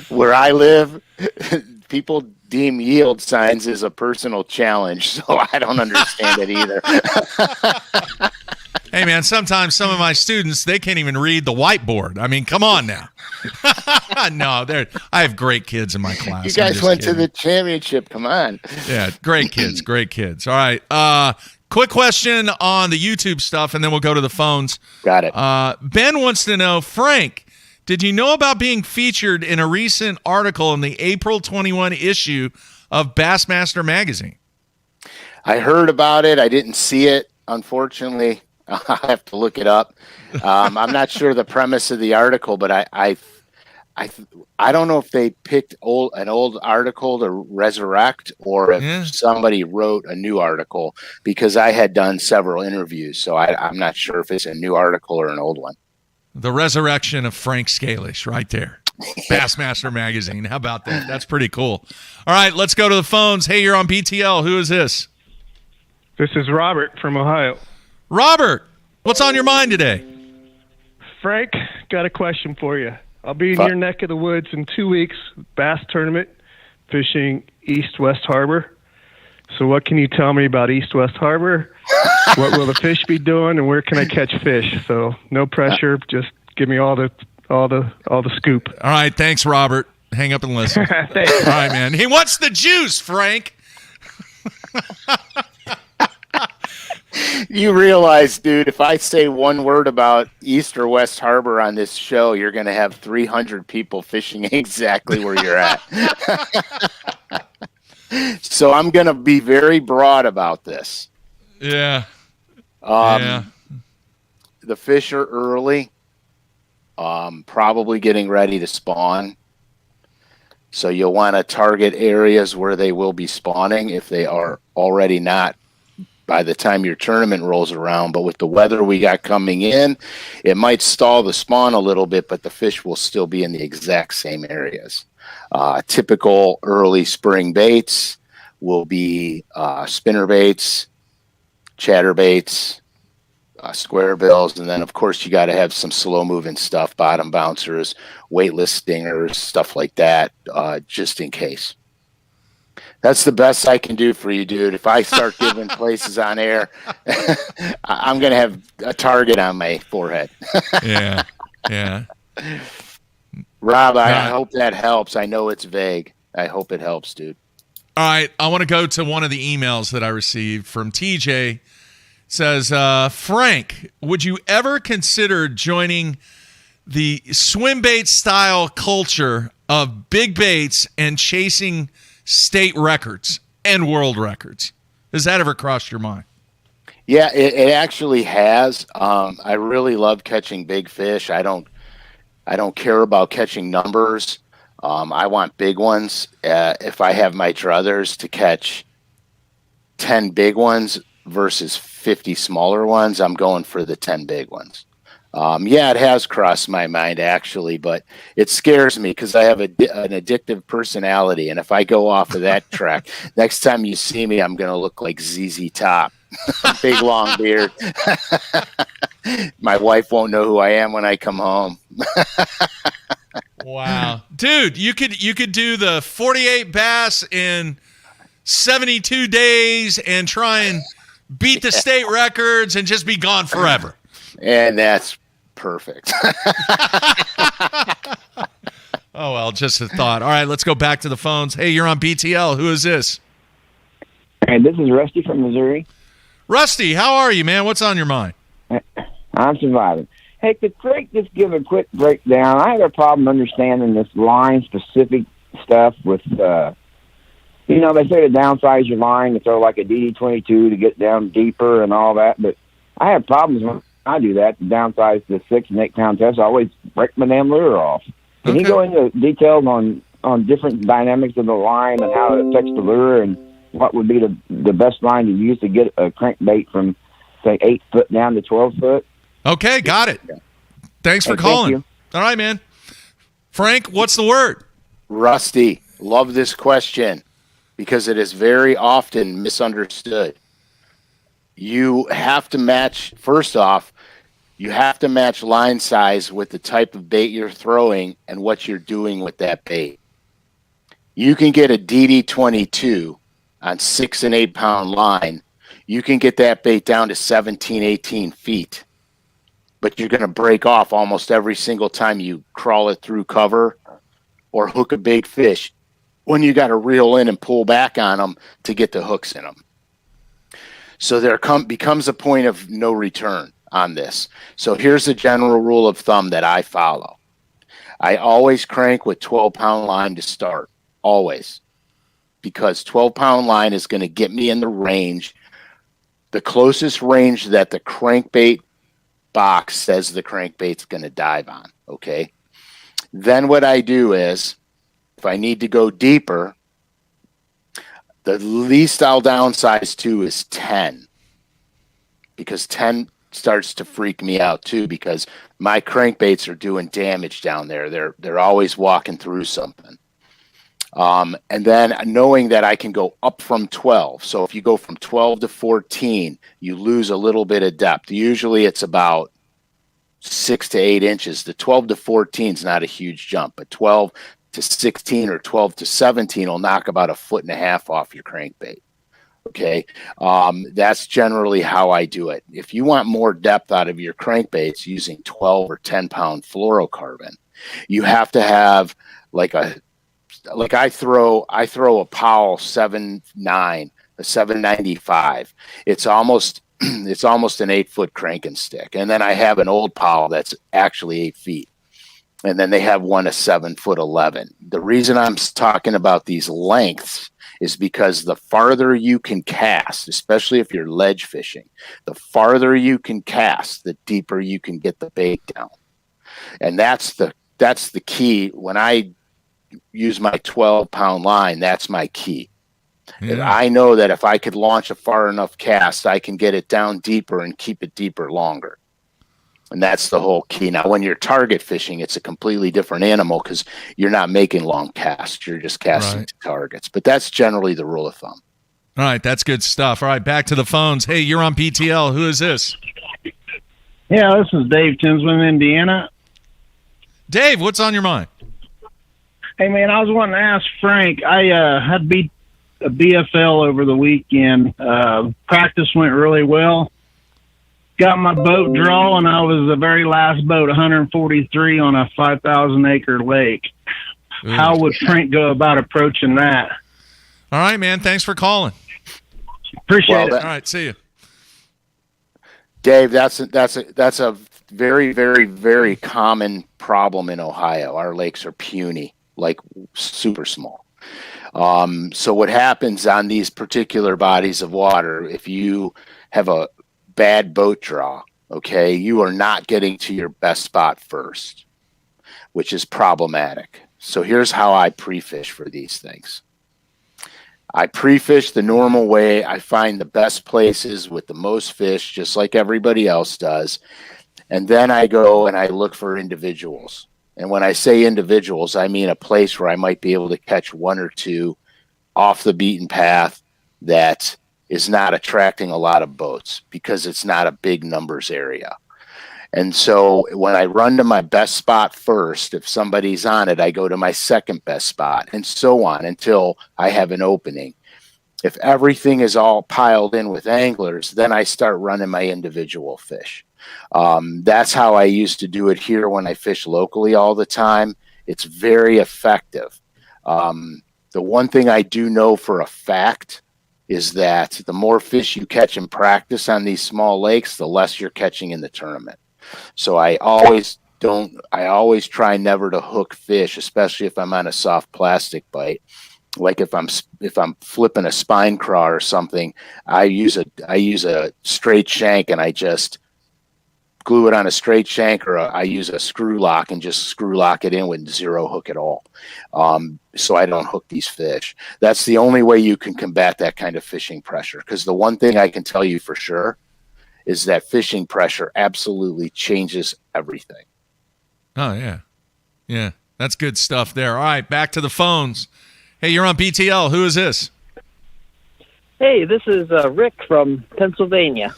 Where I live, people deem yield signs as a personal challenge, so I don't understand it either. Hey, man, sometimes some of my students, they can't even read the whiteboard. I mean, come on now. No, I have great kids in my class. You guys went to the championship. Come on. Yeah, great kids, great kids. All right. Quick question on the YouTube stuff, and then we'll go to the phones. Got it. Ben wants to know, Frank, did you know about being featured in a recent article in the April 21 issue of Bassmaster Magazine? I heard about it. I didn't see it, unfortunately. I'll have to look it up. I'm not sure the premise of the article, but I don't know if they picked an old article to resurrect, or if somebody wrote a new article, because I had done several interviews, so I'm not sure if it's a new article or an old one. The resurrection of Frank Scalish right there. Bassmaster Magazine. How about that? That's pretty cool. All right, let's go to the phones. Hey, you're on BTL. Who is this? This is Robert from Ohio. Robert, what's on your mind today? Frank, got a question for you. I'll be in your neck of the woods in 2 weeks, bass tournament, fishing East-West Harbor. So what can you tell me about East-West Harbor? What will the fish be doing, and where can I catch fish? So no pressure, just give me all the scoop. All right, thanks, Robert. Hang up and listen. Thanks. All right, man. He wants the juice, Frank. You realize, dude, if I say one word about East or West Harbor on this show, you're going to have 300 people fishing exactly where you're at. So I'm going to be very broad about this. Yeah. The fish are early, probably getting ready to spawn. So you'll want to target areas where they will be spawning if they are already not by the time your tournament rolls around. But with the weather we got coming in, it might stall the spawn a little bit, but the fish will still be in the exact same areas. Typical early spring baits will be spinner baits, chatterbaits, square bills, and then of course you got to have some slow moving stuff, bottom bouncers, weightless stingers, stuff like that, just in case. That's the best I can do for you, dude. If I start giving places on air, I'm going to have a target on my forehead. Yeah. Rob, I hope that helps. I know it's vague. I hope it helps, dude. All right. I want to go to one of the emails that I received from TJ. It says, Frank, would you ever consider joining the swim bait style culture of big baits and chasing state records and world records? Has that ever crossed your mind? Yeah, it actually has. I really love catching big fish. I don't care about catching numbers. I want big ones. If I have my druthers to catch 10 big ones versus 50 smaller ones, I'm going for the 10 big ones. Yeah, it has crossed my mind, actually, but it scares me because I have an addictive personality, and if I go off of that track, next time you see me, I'm going to look like ZZ Top. Big, long beard. My wife won't know who I am when I come home. Wow. Dude, you could do the 48 bass in 72 days and try and beat the state records and just be gone forever. And that's perfect. Oh, well, just a thought. All right, let's go back to the phones. Hey, you're on BTL. Who is this? Hey, this is Rusty from Missouri. Rusty, how are you, man? What's on your mind? I'm surviving. Hey, could Frank just give a quick breakdown? I have a problem understanding this line-specific stuff with, they say to downsize your line to throw like a DD22 to get down deeper and all that, but I have problems when I do that, to downsize the 6 and 8 pound test. I always break my damn lure off. Can you go into details on different dynamics of the line and how it affects the lure and what would be the best line to use to get a crankbait from, say, 8 foot down to 12 foot? Okay, got it. Thanks for calling. Thank you. All right, man. Frank, what's the word? Rusty, love this question because it is very often misunderstood. You have to match, first off, you have to match line size with the type of bait you're throwing and what you're doing with that bait. You can get a DD22 on 6 and 8 pound line. You can get that bait down to 17, 18 feet, but you're going to break off almost every single time you crawl it through cover or hook a big fish when you got to reel in and pull back on them to get the hooks in them. So there becomes a point of no return on this. So here's the general rule of thumb that I follow. I always crank with 12-pound line to start, always, because 12-pound line is going to get me in the range, the closest range that the crankbait box says the crankbait's going to dive on, okay? Then what I do is, if I need to go deeper, the least I'll downsize to is 10, because 10 starts to freak me out too, because my crankbaits are doing damage down there. They're always walking through something. And then knowing that I can go up from 12. So if you go from 12 to 14, you lose a little bit of depth. Usually it's about 6 to 8 inches. The 12 to 14 is not a huge jump, but 12 to 16 or 12 to 17 will knock about 1.5 feet off your crankbait. Okay. That's generally how I do it. If you want more depth out of your crankbaits using 12 or 10 pound fluorocarbon, you have to have I throw a Powell 7.9 a 795. It's almost an 8-foot cranking stick. And then I have an old pile that's actually 8 feet. And then they have one a 7'11". The reason I'm talking about these lengths is because the farther you can cast, especially if you're ledge fishing, the farther you can cast, the deeper you can get the bait down. And that's the key. When I use my 12-pound line, that's my key. Yeah. I know that if I could launch a far enough cast, I can get it down deeper and keep it deeper longer. And that's the whole key. Now, when you're target fishing, it's a completely different animal because you're not making long casts. You're just casting to targets. But that's generally the rule of thumb. All right, that's good stuff. All right, back to the phones. Hey, you're on BTL. Who is this? Yeah, this is Dave Tinsman, Indiana. Dave, what's on your mind? Hey, man, I was wanting to ask Frank. I had beat a BFL over the weekend. Practice went really well. Got my boat draw, and I was the very last boat, 143 on a 5,000-acre lake. Ooh. How would Frank go about approaching that? All right, man. Thanks for calling. Appreciate it. All right, see you. Dave, that's a very, very, very common problem in Ohio. Our lakes are puny, like super small. So what happens on these particular bodies of water, if you have a bad boat draw, okay, you are not getting to your best spot first, which is problematic. So here's how I pre-fish for these things. I pre-fish the normal way. I find the best places with the most fish, just like everybody else does. And then I go and I look for individuals. And when I say individuals, I mean a place where I might be able to catch one or two off the beaten path that is not attracting a lot of boats because it's not a big numbers area. And so when I run to my best spot first, if somebody's on it, I go to my second best spot and so on until I have an opening. If everything is all piled in with anglers, then I start running my individual fish. That's how I used to do it here when I fish locally all the time. It's very effective. The one thing I do know for a fact is that the more fish you catch in practice on these small lakes, the less you're catching in the tournament. So I always try never to hook fish, especially if I'm on a soft plastic bite. Like if I'm flipping a spine craw or something, I use a straight shank and I just glue it on a straight shank, or I use a screw lock and just screw lock it in with zero hook at all. So I don't hook these fish. That's the only way you can combat that kind of fishing pressure. Because the one thing I can tell you for sure is that fishing pressure absolutely changes everything. Oh, yeah. Yeah, that's good stuff there. All right, back to the phones. Hey, you're on BTL. Who is this? Hey, this is Rick from Pennsylvania.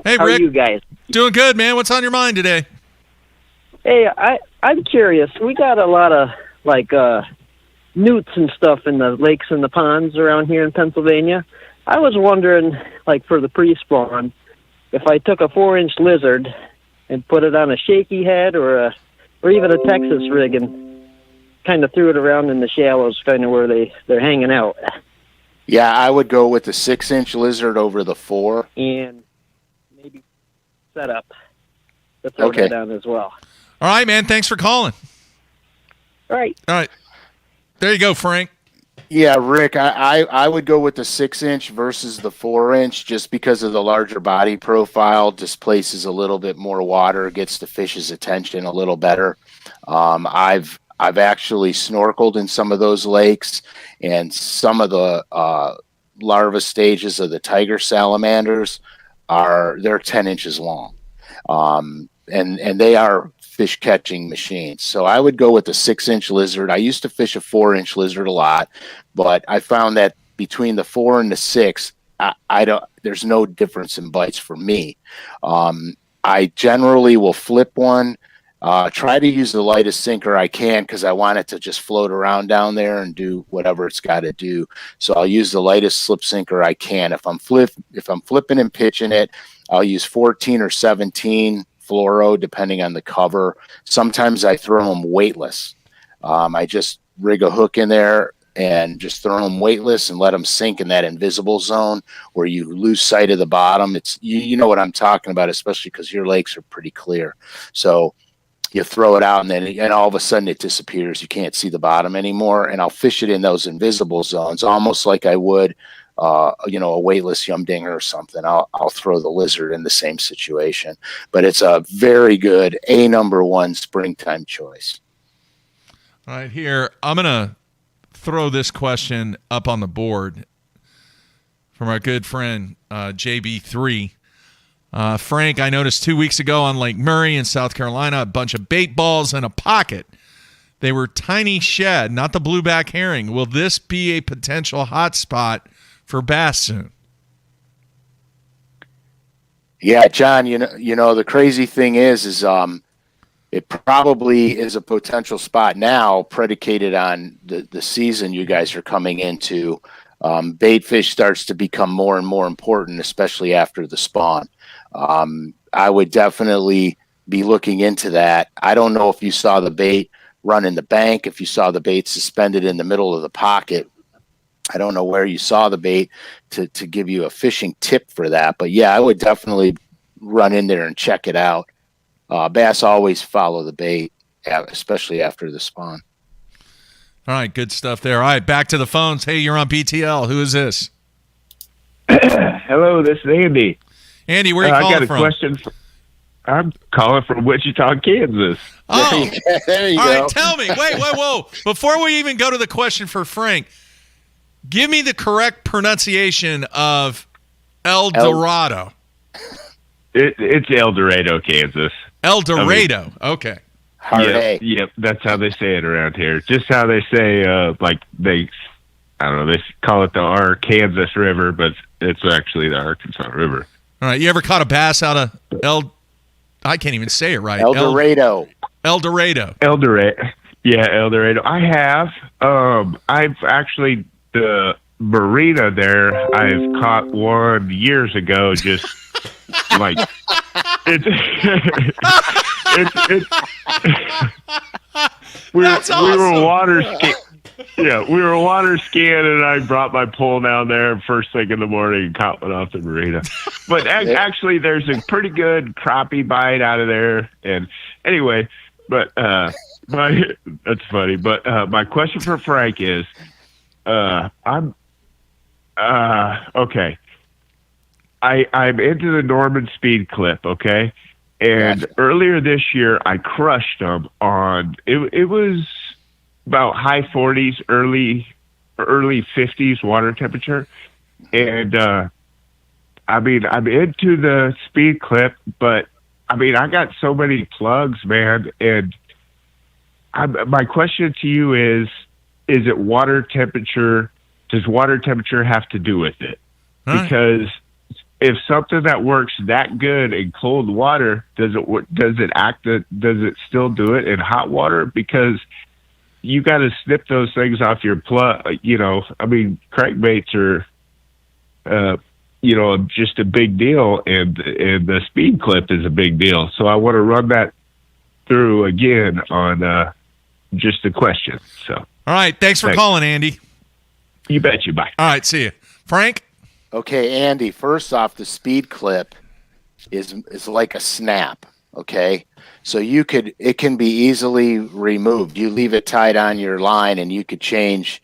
Hey, How Rick. are you guys? Doing good, man. What's on your mind today? Hey, I'm curious. We got a lot of, newts and stuff in the lakes and the ponds around here in Pennsylvania. I was wondering, for the pre-spawn, if I took a 4-inch lizard and put it on a shaky head or even a Texas rig and kind of threw it around in the shallows, kind of where they're hanging out. Yeah, I would go with the 6-inch lizard over the 4. And maybe set up to throw that down as well. All right, man. Thanks for calling. All right. There you go, Frank. Yeah, Rick, I would go with the 6-inch versus the 4-inch just because of the larger body profile, displaces a little bit more water, gets the fish's attention a little better. I've actually snorkeled in some of those lakes, and some of the larva stages of the tiger salamanders they're 10 inches long. And they are fish catching machines. So I would go with the 6-inch lizard. I used to fish a 4-inch lizard a lot, but I found that between the 4 and the 6, there's no difference in bites for me. I generally will flip one, try to use the lightest sinker I can because I want it to just float around down there and do whatever it's got to do. So I'll use the lightest slip sinker I can. If I'm flipping and pitching it, I'll use 14 or 17 fluoro, depending on the cover. Sometimes I throw them weightless. I just rig a hook in there and just throw them weightless and let them sink in that invisible zone where you lose sight of the bottom. It's you know what I'm talking about, especially because your lakes are pretty clear. So you throw it out and all of a sudden it disappears. You can't see the bottom anymore. And I'll fish it in those invisible zones, almost like I would, a weightless Humdinger or something. I'll throw the lizard in the same situation, but it's a very good number one springtime choice. All right, here, I'm going to throw this question up on the board from our good friend JB3. Frank, I noticed 2 weeks ago on Lake Murray in South Carolina, a bunch of bait balls in a pocket. They were tiny shad, not the blueback herring. Will this be a potential hot spot for bass soon? Yeah, John, you know, the crazy thing is it probably is a potential spot now predicated on the season you guys are coming into. Bait fish starts to become more and more important, especially after the spawn. I would definitely be looking into that. I don't know if you saw the bait run in the bank, if you saw the bait suspended in the middle of the pocket. I don't know where you saw the bait to give you a fishing tip for that. But, yeah, I would definitely run in there and check it out. Bass always follow the bait, especially after the spawn. All right, good stuff there. All right, back to the phones. Hey, you're on BTL. Who is this? Hello, this is Andy. Andy, where are you calling from? I got a question. I'm calling from Wichita, Kansas. Oh, there you all go. right, tell me. Wait, whoa. Before we even go to the question for Frank, give me the correct pronunciation of El Dorado. It's El Dorado, Kansas. El Dorado. Okay. Yep, that's how they say it around here. Just how they say, they call it the Arkansas River, but it's actually the Arkansas River. All right, you ever caught a bass out of I can't even say it right. El Dorado. El Dorado. El Dorado. Yeah, El Dorado. I have. I've actually, the marina there, I've caught one years ago, just like, we were water skiing. Yeah, we were water skiing, and I brought my pole down there first thing in the morning and caught one off the marina. But actually, there's a pretty good crappie bite out of there. And anyway, but that's funny. But my question for Frank is, I'm okay. I'm into the Norman speed clip, okay? And earlier this year, I crushed them on, it was about high 40s, early 50s water temperature. And, I'm into the speed clip, but, I got so many plugs, man. And my question to you is it water temperature? Does water temperature have to do with it? Because if something that works that good in cold water, does it still do it in hot water? Because you got to snip those things off your plug. Crankbaits are, just a big deal, and the speed clip is a big deal. So I want to run that through again on just a question. So, all right, thanks for calling, Andy. You bet you. Bye. All right, see you, Frank. Okay, Andy, first off, the speed clip is like a snap, okay? So it can be easily removed. You leave it tied on your line and you could change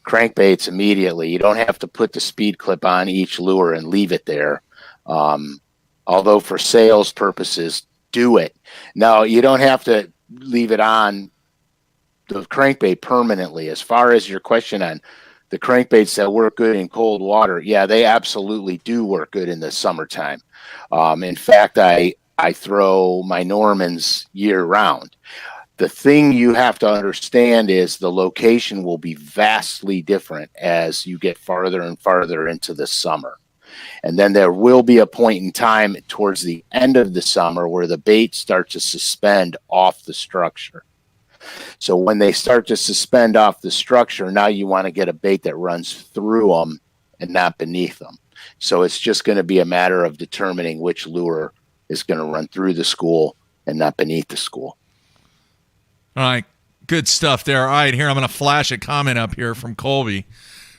crankbaits immediately. You don't have to put the speed clip on each lure and leave it there. Although for sales purposes, do it. No, you don't have to leave it on the crankbait permanently. As far as your question on the crankbaits that work good in cold water, yeah, they absolutely do work good in the summertime. In fact, I throw my Normans year round. The thing you have to understand is the location will be vastly different as you get farther and farther into the summer. And then there will be a point in time towards the end of the summer where the bait starts to suspend off the structure. So when they start to suspend off the structure, now you want to get a bait that runs through them and not beneath them. So it's just going to be a matter of determining which lure is going to run through the school and not beneath the school. All right. Good stuff there. All right, here I'm going to flash a comment up here from Colby.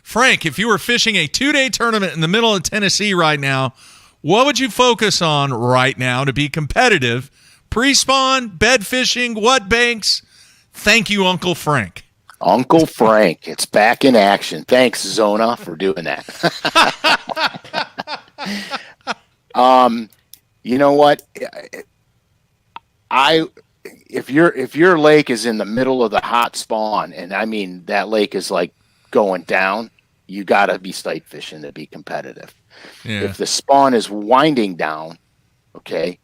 Frank, if you were fishing a 2-day tournament in the middle of Tennessee right now, what would you focus on right now to be competitive? Pre-spawn, bed fishing, what banks? Thank you, Uncle Frank. Uncle Frank, it's back in action. Thanks, Zona, for doing that. You know what? If your lake is in the middle of the hot spawn, and I mean that lake is like going down, you got to be sight fishing to be competitive. Yeah. If the spawn is winding down, okay,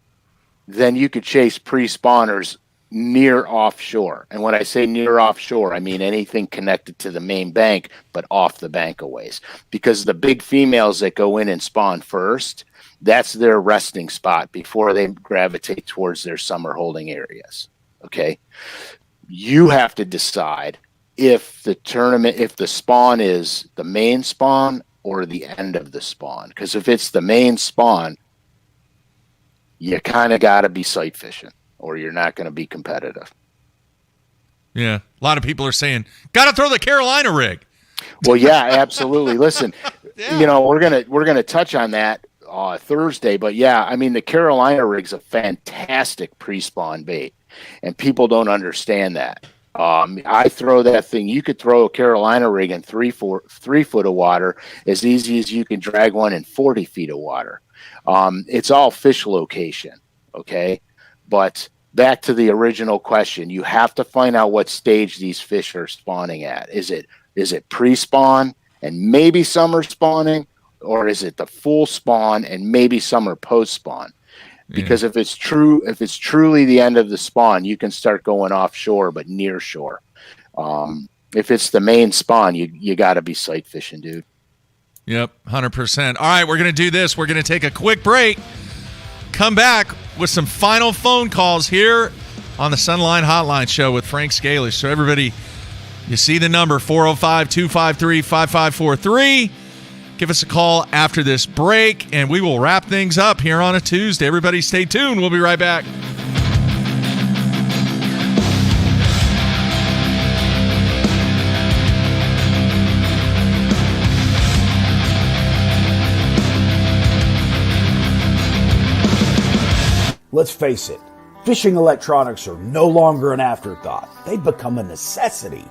then you could chase pre-spawners near offshore. And when I say near offshore, I mean anything connected to the main bank, but off the bank a ways. Because the big females that go in and spawn first, that's their resting spot before they gravitate towards their summer holding areas. Okay. You have to decide if the spawn is the main spawn or the end of the spawn. Because if it's the main spawn, you kind of got to be sight fishing or you're not going to be competitive. Yeah. A lot of people are saying, got to throw the Carolina rig. Well, yeah, absolutely. Listen, you know, we're going to touch on that Thursday, but yeah, I mean, the Carolina rig's a fantastic pre-spawn bait and people don't understand that. I throw that thing. You could throw a Carolina rig in 3 foot of water as easy as you can drag one in 40 feet of water. It's all fish location. Okay. But back to the original question, you have to find out what stage these fish are spawning at. Is it pre-spawn and maybe summer spawning, or is it the full spawn and maybe summer post-spawn? Because if it's truly the end of the spawn, you can start going offshore, but near shore. If it's the main spawn, you got to be sight fishing, dude. Yep, 100%. All right, we're going to do this. We're going to take a quick break. Come back with some final phone calls here on the Sunline Hotline Show with Frank Scalish. So everybody, you see the number, 405-253-5543. Give us a call after this break, and we will wrap things up here on a Tuesday. Everybody stay tuned. We'll be right back. Let's face it, fishing electronics are no longer an afterthought. They've become a necessity.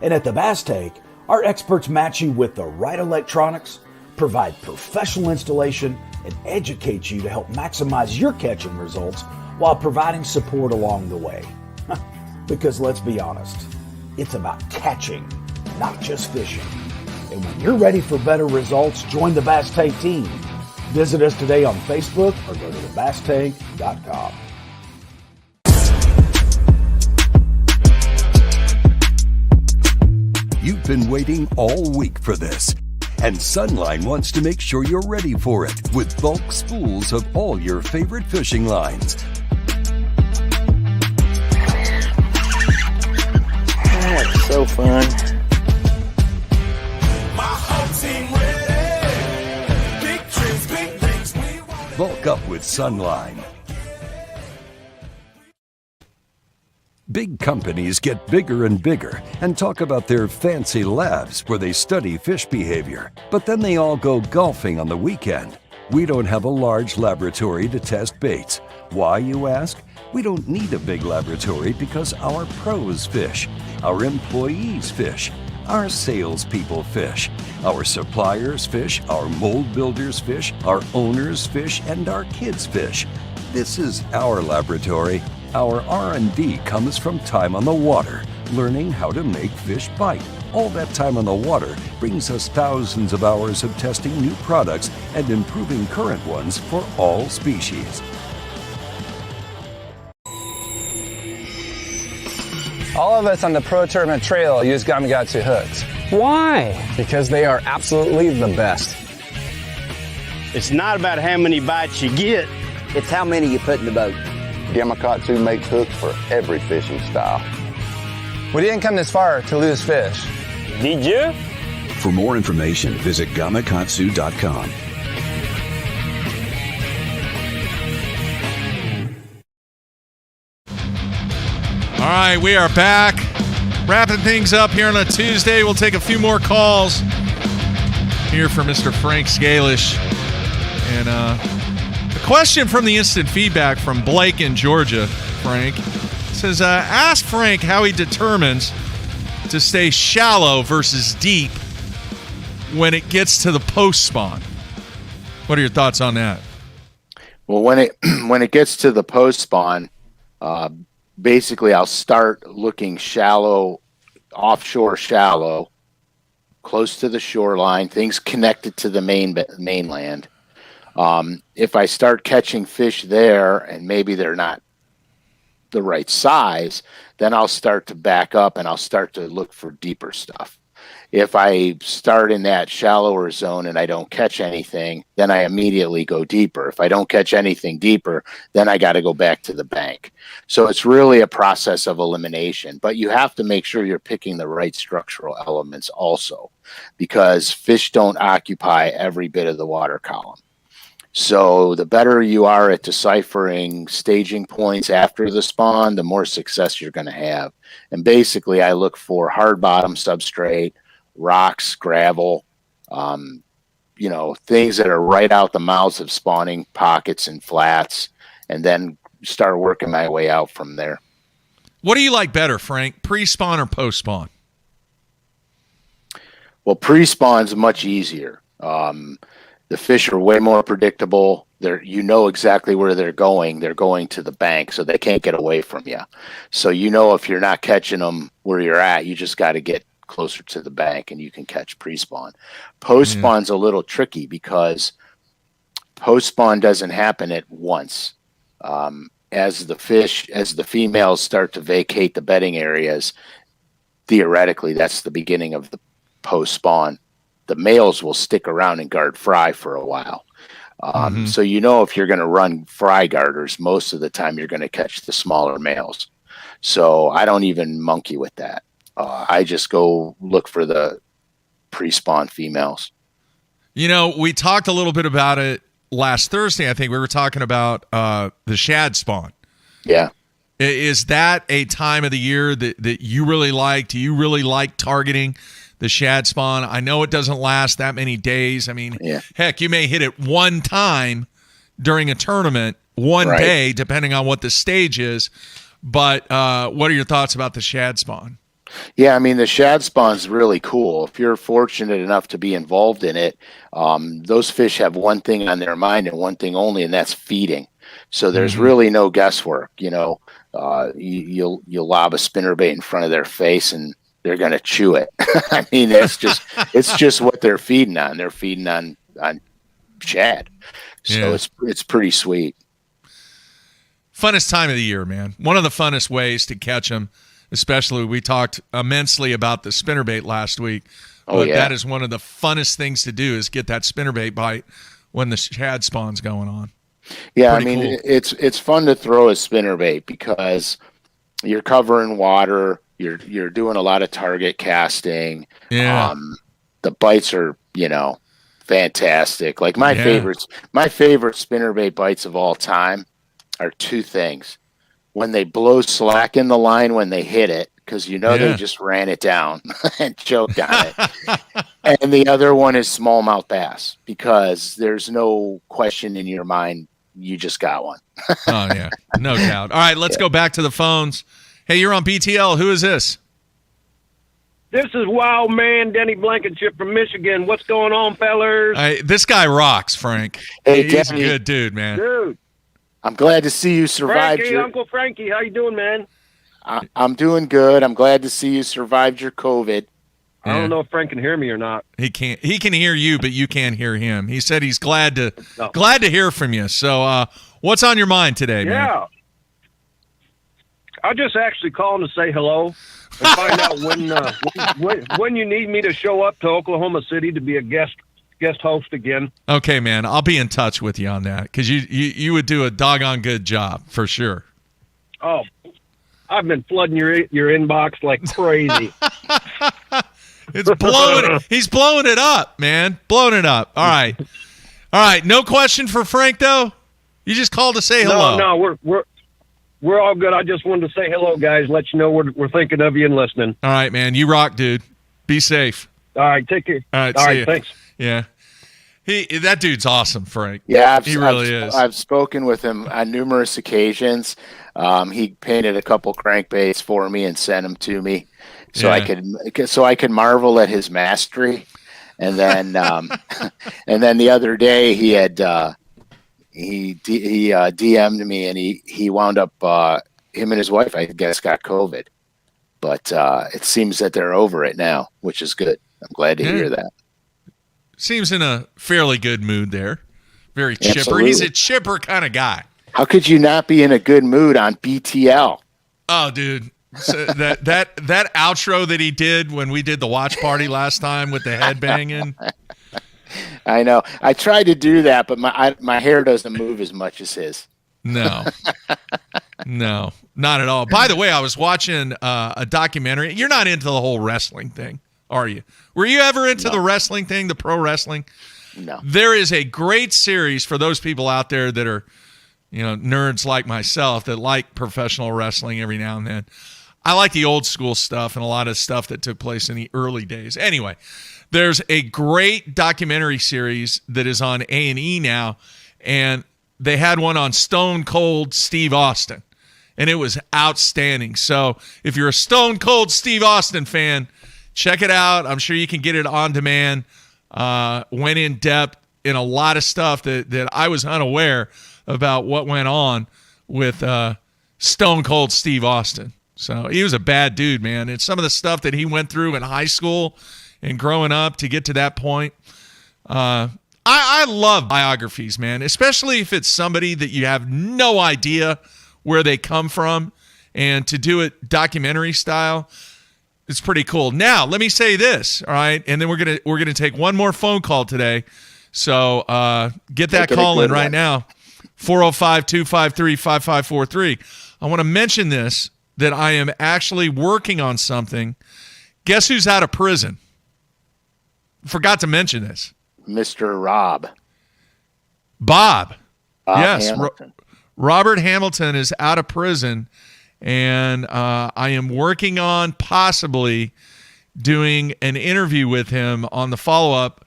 And at the Bass Tank, our experts match you with the right electronics, provide professional installation, and educate you to help maximize your catching results while providing support along the way. Because let's be honest, it's about catching, not just fishing. And when you're ready for better results, join the Bass Tank team. Visit us today on Facebook or go to thebasstank.com. You've been waiting all week for this, and Sunline wants to make sure you're ready for it with bulk spools of all your favorite fishing lines. That's so fun. Bulk up with Sunline. Big companies get bigger and bigger and talk about their fancy labs where they study fish behavior, but then they all go golfing on the weekend. We don't have a large laboratory to test baits. Why, you ask? We don't need a big laboratory because our pros fish, our employees fish, our salespeople fish, our suppliers fish, our mold builders fish, our owners fish, and our kids fish. This is our laboratory. Our R&D comes from time on the water, learning how to make fish bite. All that time on the water brings us thousands of hours of testing new products and improving current ones for all species. All of us on the Pro Tournament Trail use Gamakatsu hooks. Why? Because they are absolutely the best. It's not about how many bites you get. It's how many you put in the boat. Gamakatsu makes hooks for every fishing style. We didn't come this far to lose fish. Did you? For more information, visit gamakatsu.com. All right, we are back. Wrapping things up here on a Tuesday. We'll take a few more calls here for Mr. Frank Scalish. And a question from the instant feedback from Blake in Georgia, Frank. It says, ask Frank how he determines to stay shallow versus deep when it gets to the post spawn. What are your thoughts on that? Well, when it gets to the post spawn, basically I'll start looking shallow, offshore shallow, close to the shoreline, things connected to the mainland. If I start catching fish there and maybe they're not the right size, then I'll start to back up and I'll start to look for deeper stuff. If I start in that shallower zone and I don't catch anything, then I immediately go deeper. If I don't catch anything deeper, then I got to go back to the bank. So it's really a process of elimination, but you have to make sure you're picking the right structural elements also, because fish don't occupy every bit of the water column. So the better you are at deciphering staging points after the spawn, the more success you're going to have. And basically I look for hard bottom substrate, rocks, gravel, things that are right out the mouths of spawning pockets and flats, and then start working my way out from there. What do you like better, Frank? Pre-spawn or post-spawn? Well, pre-spawn's much easier. The fish are way more predictable. You know exactly where they're going. They're going to the bank, so they can't get away from you. So if you're not catching them where you're at, you just got to get closer to the bank and you can catch pre-spawn. Post-spawn's a little tricky because post-spawn doesn't happen at once. As the females start to vacate the bedding areas, theoretically, that's the beginning of the post-spawn. The males will stick around and guard fry for a while. So if you're going to run fry guarders, most of the time you're going to catch the smaller males. So I don't even monkey with that. I just go look for the pre-spawn females. We talked a little bit about it last Thursday. I think we were talking about the shad spawn. Yeah. Is that a time of the year that you really like? Do you really like targeting the shad spawn? I know it doesn't last that many days. I mean, heck, you may hit it one time during a tournament, one day, depending on what the stage is. But what are your thoughts about the shad spawn? Yeah, I mean, the shad spawn's really cool. If you're fortunate enough to be involved in it, those fish have one thing on their mind and one thing only, and that's feeding. So there's really no guesswork. You'll lob a spinnerbait in front of their face and they're going to chew it. I mean, it's just what they're feeding on. They're feeding on shad. So it's pretty sweet. Funnest time of the year, man. One of the funnest ways to catch them. Especially, we talked immensely about the spinnerbait last week. But that is one of the funnest things to do is get that spinnerbait bite when the shad spawn's going on. Yeah, Pretty cool. It's fun to throw a spinnerbait because you're covering water, you're doing a lot of target casting. Yeah. The bites are, fantastic. Like my favorite spinnerbait bites of all time are two things. When they blow slack in the line when they hit it, because they just ran it down and choked on it. And the other one is smallmouth bass, because there's no question in your mind, you just got one. Oh, yeah, no doubt. All right, let's go back to the phones. Hey, you're on BTL. Who is this? This is Wild Man Denny Blankenship from Michigan. What's going on, fellers? This guy rocks, Frank. Hey, he's a good dude, man. Dude. I'm glad to see you survived. Uncle Frankie, how you doing, man? I'm doing good. I'm glad to see you survived your COVID. I don't know if Frank can hear me or not. He can't. He can hear you, but you can't hear him. He said he's glad to hear from you. So, what's on your mind today, man? Yeah, I just actually calling to say hello and find out when you need me to show up to Oklahoma City to be a guest host again. Okay, man. I'll be in touch with you on that because you would do a doggone good job for sure. Oh, I've been flooding your inbox like crazy. It's blowing. He's blowing it up, man. Blowing it up. All right. No question for Frank though. You just called to say hello. No, We're all good. I just wanted to say hello, guys. Let you know we're thinking of you and listening. All right, man. You rock, dude. Be safe. All right, take care. All right, all see right, ya. thanks. Yeah. That dude's awesome, Frank. Yeah, he really is. I've spoken with him on numerous occasions. He painted a couple crankbaits for me and sent them to me, so I could marvel at his mastery. And then and then the other day he had he DM'd me, and he wound up him and his wife, I guess, got COVID, but it seems that they're over it now, which is good. I'm glad to hear that. Seems in a fairly good mood there. Very chipper. Absolutely. He's a chipper kind of guy. How could you not be in a good mood on BTL? Oh, dude. So that outro that he did when we did the watch party last time with the head banging. I know. I tried to do that, but my hair doesn't move as much as his. No. No, not at all. By the way, I was watching a documentary. You're not into the whole wrestling thing, are you? Were you ever into the wrestling thing, the pro wrestling? No. There is a great series for those people out there that are, nerds like myself that like professional wrestling every now and then. I like the old school stuff and a lot of stuff that took place in the early days. Anyway, there's a great documentary series that is on A&E now, and they had one on Stone Cold Steve Austin, and it was outstanding. So if you're a Stone Cold Steve Austin fan, check it out. I'm sure you can get it on demand. Went in depth in a lot of stuff that I was unaware about what went on with Stone Cold Steve Austin. So he was a bad dude, man. And some of the stuff that he went through in high school and growing up to get to that point. I love biographies, man, especially if it's somebody that you have no idea where they come from, and to do it documentary style, it's pretty cool. Now, let me say this, all right, and then we're gonna take one more phone call today. So get that call in right now, 405-253-5543. I want to mention this, that I am actually working on something. Guess who's out of prison? Forgot to mention this. Mr. Rob. Bob. Yes. Hamilton. Robert Hamilton is out of prison, and I am working on possibly doing an interview with him on the follow-up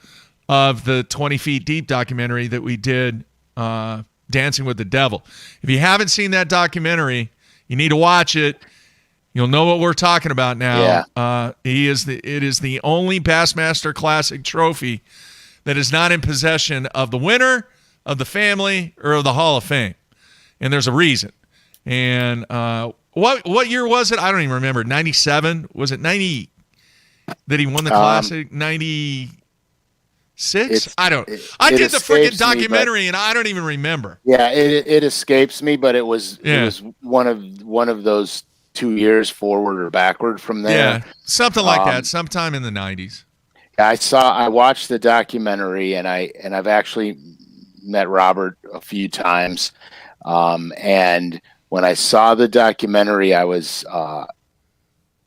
of the 20 Feet Deep documentary that we did, Dancing with the Devil. If you haven't seen that documentary, you need to watch it. You'll know what we're talking about now. Yeah. It is the only Bassmaster Classic trophy that is not in possession of the winner, of the family, or of the Hall of Fame. And there's a reason. And what year was it? I don't even remember. 97? Was it 90 that he won the Classic? 96? I did the freaking documentary, and I don't even remember. Yeah, it escapes me, but it was one of those 2 years forward or backward from there. Yeah, something like that, sometime in the 90s. I watched the documentary, and I've actually met Robert a few times. And when I saw the documentary, I was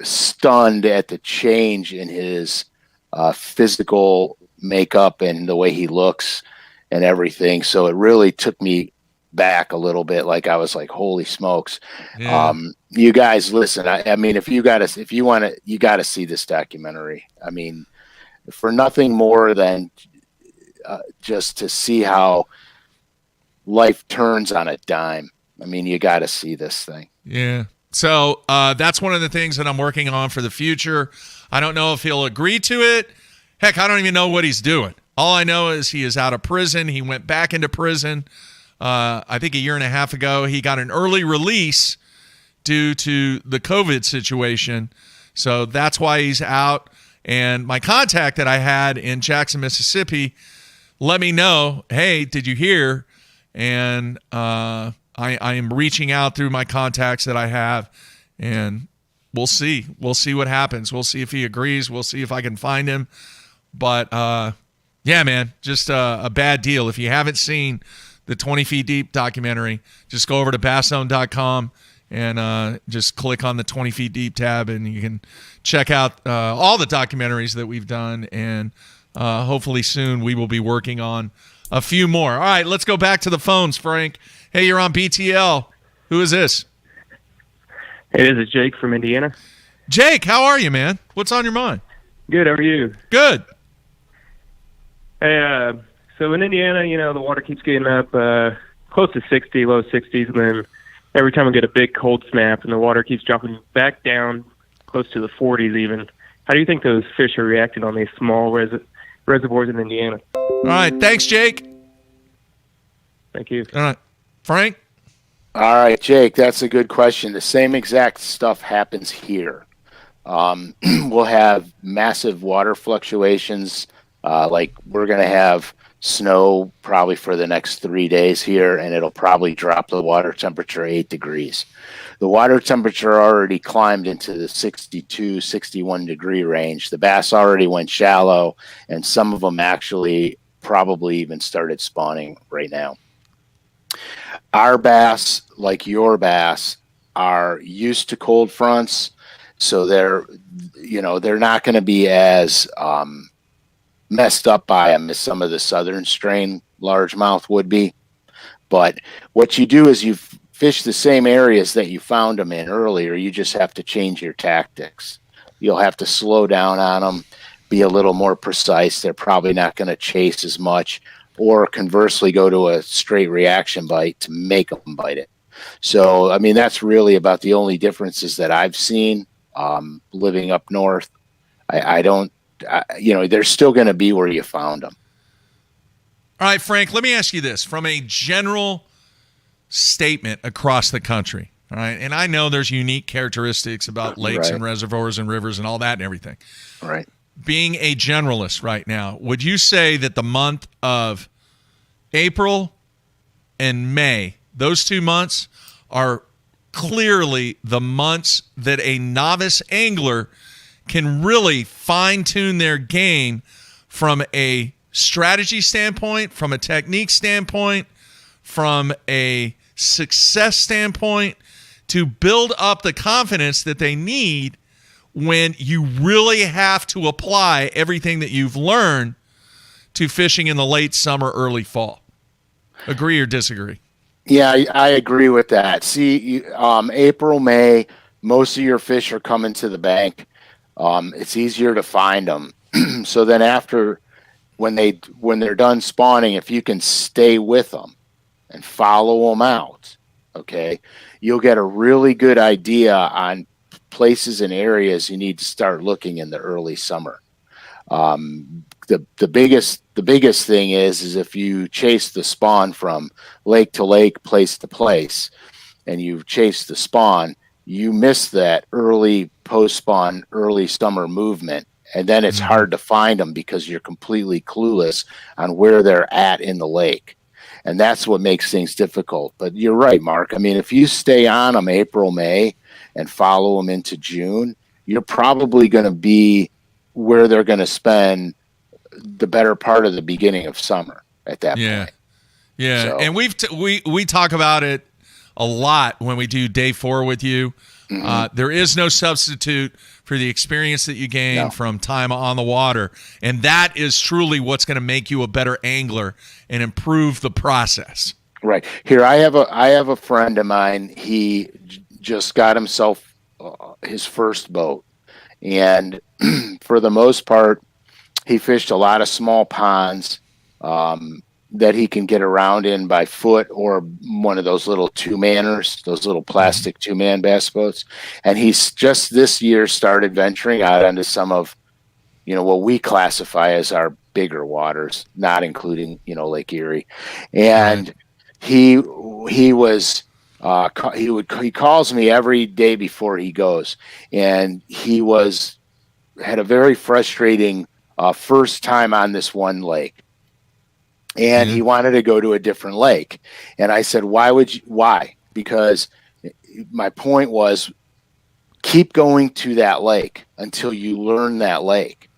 stunned at the change in his physical makeup and the way he looks and everything. So it really took me back a little bit. Like I was like, holy smokes. Yeah. You guys listen, I mean, you got to see this documentary. I mean, for nothing more than just to see how life turns on a dime. I mean, you got to see this thing. Yeah. So that's one of the things that I'm working on for the future. I don't know if he'll agree to it. Heck, I don't even know what he's doing. All I know is he is out of prison. He went back into prison, I think a year and a half ago. He got an early release due to the COVID situation. So that's why he's out. And my contact that I had in Jackson, Mississippi, let me know, hey, did you hear? And I am reaching out through my contacts that I have, and we'll see. We'll see what happens. We'll see if he agrees. We'll see if I can find him. But, yeah, man, just a bad deal. If you haven't seen the 20 Feet Deep documentary, just go over to basszone.com and just click on the 20 Feet Deep tab, and you can check out all the documentaries that we've done. And hopefully soon we will be working on a few more. All right, let's go back to the phones, Frank. Hey, you're on BTL. Who is this? Hey, this is Jake from Indiana. Jake, how are you, man? What's on your mind? Good, how are you? Good. Hey, so in Indiana, the water keeps getting up close to 60, low 60s, and then every time we get a big cold snap and the water keeps dropping back down close to the 40s even. How do you think those fish are reacting on these small reservoirs in Indiana? All right, thanks, Jake. Thank you. All right, Frank? All right, Jake, that's a good question. The same exact stuff happens here. We'll have massive water fluctuations. Like we're going to have snow probably for the next 3 days here, and it'll probably drop the water temperature 8 degrees. The water temperature already climbed into the 62, 61 degree range. The bass already went shallow, and some of them actually probably even started spawning right now. Our bass, like your bass, are used to cold fronts, so they're not going to be as messed up by them as some of the southern strain largemouth would be. But what you do is you fish the same areas that you found them in earlier. You just have to change your tactics. You'll have to slow down on them, be a little more precise. They're probably not going to chase as much, or conversely go to a straight reaction bite to make them bite it. So, I mean, that's really about the only differences that I've seen living up north. They're still going to be where you found them. All right, Frank, let me ask you this from a general statement across the country. All right. And I know there's unique characteristics about lakes and reservoirs and rivers and all that and everything. Right. Being a generalist right now, would you say that the month of April and May, those 2 months, are clearly the months that a novice angler can really fine-tune their game from a strategy standpoint, from a technique standpoint, from a success standpoint, to build up the confidence that they need when you really have to apply everything that you've learned to fishing in the late summer, early fall? Agree or disagree? Yeah, I agree with that. See, April, May, most of your fish are coming to the bank. It's easier to find them. So then after, when they're done spawning, if you can stay with them and follow them out, okay, you'll get a really good idea on places and areas you need to start looking in the early summer. The biggest thing is if you chase the spawn from lake to lake, place to place, and you chase the spawn, you miss that early post-spawn, early summer movement, and then it's hard to find them because you're completely clueless on where they're at in the lake. And that's what makes things difficult. But you're right, Mark. I mean, if you stay on them April, May, and follow them into June, you're probably going to be where they're going to spend the better part of the beginning of summer at that point. Yeah, so. And we talk about it a lot when we do day 4 with you. There is no substitute for the experience that you gain from time on the water, and that is truly what's going to make you a better angler and improve the process. Right. Here, I have a friend of mine. He just got himself his first boat, and for the most part, he fished a lot of small ponds that he can get around in by foot or one of those little two-manners, those little plastic two-man bass boats. And he's just this year started venturing out into some of, what we classify as our bigger waters, not including, Lake Erie. And he calls me every day before he goes, and he had a very frustrating first time on this one lake. And he wanted to go to a different lake. And I said, why? Because my point was, keep going to that lake until you learn that lake.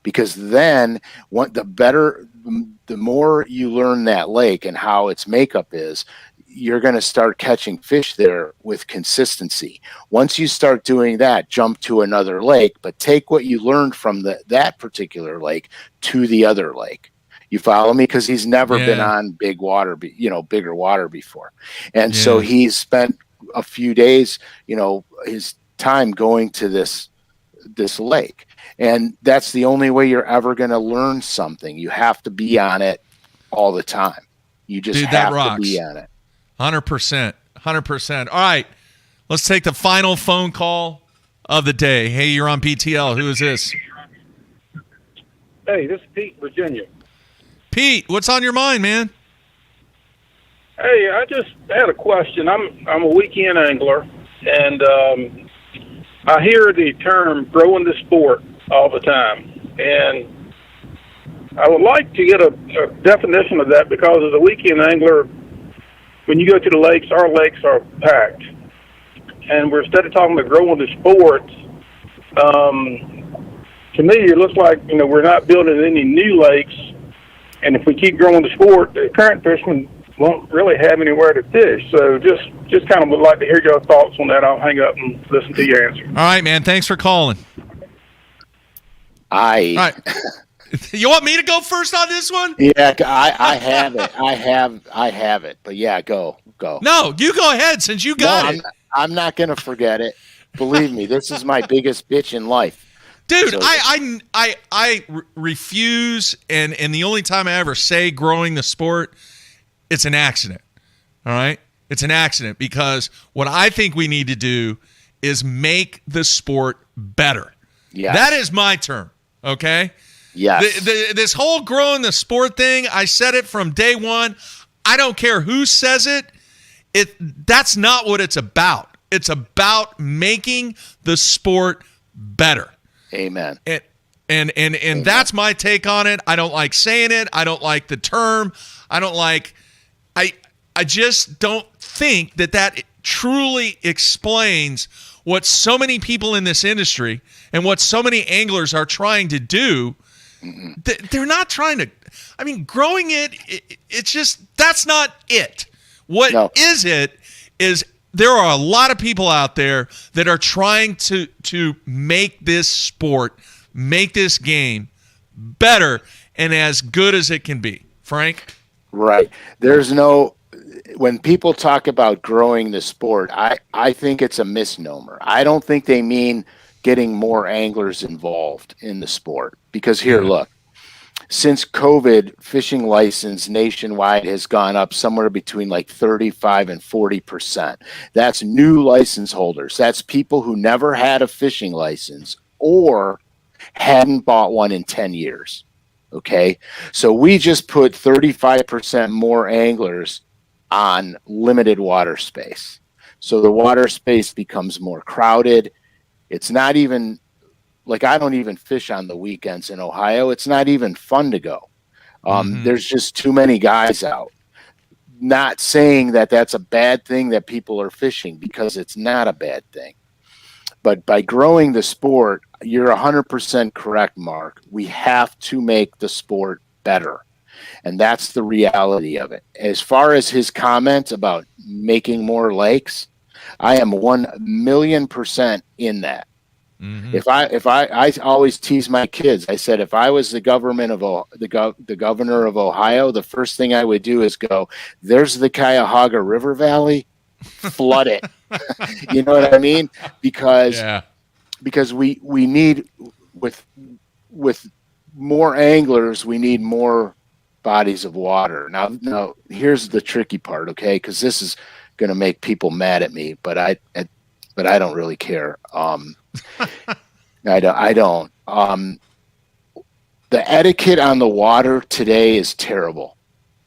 Because then the more you learn that lake and how its makeup is, you're going to start catching fish there with consistency. Once you start doing that, jump to another lake, but take what you learned from that particular lake to the other lake. You follow me? Because he's never been on bigger water before. And so he's spent a few days, his time going to this lake. And that's the only way you're ever going to learn something. You have to be on it all the time. You just have to be on it. 100%. 100%. All right. Let's take the final phone call of the day. Hey, you're on BTL. Who is this? Hey, this is Pete, Virginia. Pete, what's on your mind, man? Hey, I just had a question. I'm a weekend angler, and I hear the term growing the sport all the time. And I would like to get a definition of that, because as a weekend angler, when you go to the lakes, our lakes are packed. And instead of talking about growing the sport, to me, it looks like, we're not building any new lakes. And if we keep growing the sport, the current fishermen won't really have anywhere to fish. So just kind of would like to hear your thoughts on that. I'll hang up and listen to your answer. All right, man. Thanks for calling. All right. You want me to go first on this one? Yeah, I have it. I have it. But yeah, go. No, you go ahead since you got it. I'm not going to forget it. Believe me, this is my biggest bitch in life. Dude, so, I refuse, and the only time I ever say growing the sport, it's an accident. All right? It's an accident, because what I think we need to do is make the sport better. Yes. That is my term, okay? Yes. This whole growing the sport thing, I said it from day one. I don't care who says it. That's not what it's about. It's about making the sport better. Amen. And that's my take on it. I don't like saying it. I don't like the term. I just don't think that truly explains what so many people in this industry and what so many anglers are trying to do. Mm-hmm. They're not trying to, growing it's just, that's not it. What is it is there are a lot of people out there that are trying to make this sport, make this game better and as good as it can be. Frank? Right. When people talk about growing the sport, I think it's a misnomer. I don't think they mean getting more anglers involved in the sport. Because look, since COVID, fishing license nationwide has gone up somewhere between like 35 and 40%. That's new license holders. That's people who never had a fishing license or hadn't bought one in 10 years. Okay? So we just put 35% more anglers on limited water space. So the water space becomes more crowded. It's not even like, I don't even fish on the weekends in Ohio. It's not even fun to go. There's just too many guys out. Not saying that that's a bad thing that people are fishing, because it's not a bad thing. But by growing the sport, you're 100% correct, Mark. We have to make the sport better. And that's the reality of it. As far as his comment about making more lakes, I am 1,000,000% in that. Mm-hmm. If I always tease my kids, I said, if I was the governor of Ohio, the first thing I would do is go, there's the Cuyahoga River Valley, flood it. You know what I mean? Because we need, with more anglers, we need more bodies of water. Now here's the tricky part, okay? Because this is going to make people mad at me, but I don't really care. I don't. The etiquette on the water today is terrible.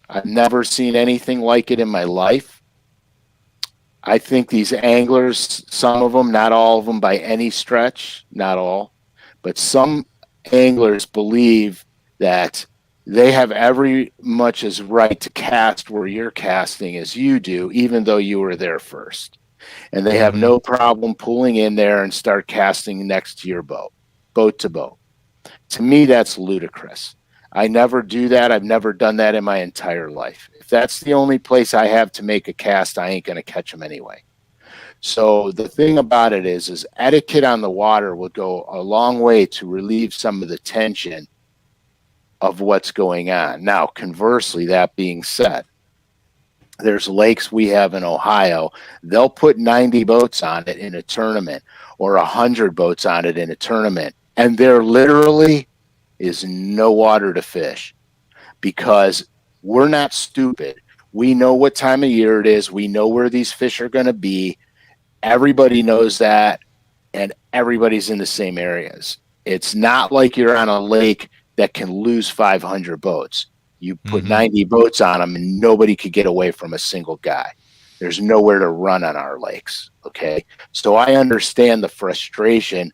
I've never seen anything like it in my life. I think these anglers, some of them, not all of them by any stretch, not all, but some anglers believe that they have every much as right to cast where you're casting as you do, even though you were there first. And they have no problem pulling in there and start casting next to your boat to boat. To me, that's ludicrous. I never do that. I've never done that in my entire life. If that's the only place I have to make a cast, I ain't going to catch them anyway. So the thing about it is etiquette on the water would go a long way to relieve some of the tension of what's going on. Now, conversely, that being said, There's lakes we have in Ohio. They'll put 90 boats on it in a tournament or 100 boats on it in a tournament. And there literally is no water to fish because we're not stupid. We know what time of year it is. We know where these fish are going to be. Everybody knows that, and everybody's in the same areas. It's not like you're on a lake that can lose 500 boats. You put 90 boats on them, and nobody could get away from a single guy. There's nowhere to run on our lakes, okay? So I understand the frustration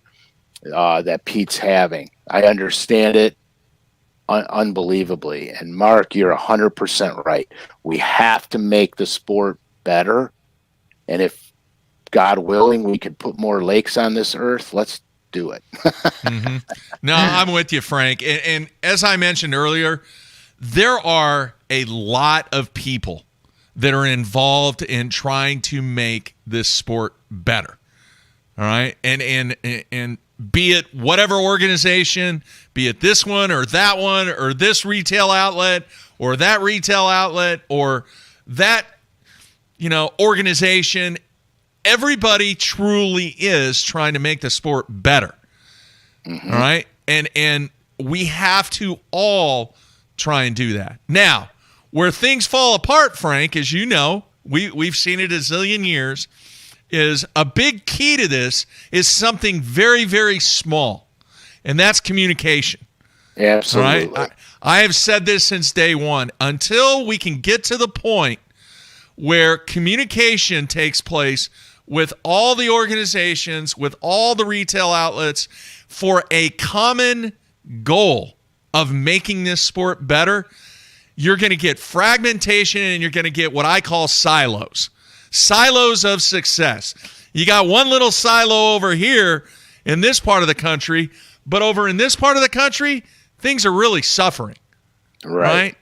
that Pete's having. I understand it unbelievably. And, Mark, you're 100% right. We have to make the sport better, and if, God willing, we could put more lakes on this earth, let's do it. No, I'm with you, Frank. And as I mentioned earlier, there are a lot of people that are involved in trying to make this sport better. All right? And be it whatever organization, be it this one or this retail outlet or that retail outlet or that, organization, everybody truly is trying to make the sport better. All right? And we have to all try and do that. Now, where things fall apart, Frank, as you know, we've seen it a zillion years, is a big key to this is something very, very small, and that's communication. Absolutely. All right? I have said this since day one. Until we can get to the point where communication takes place with all the organizations, with all the retail outlets, for a common goal of making this sport better, you're going to get fragmentation and you're going to get what I call silos. Silos of success. You got one little silo over here in this part of the country, but over in this part of the country, things are really suffering. Right?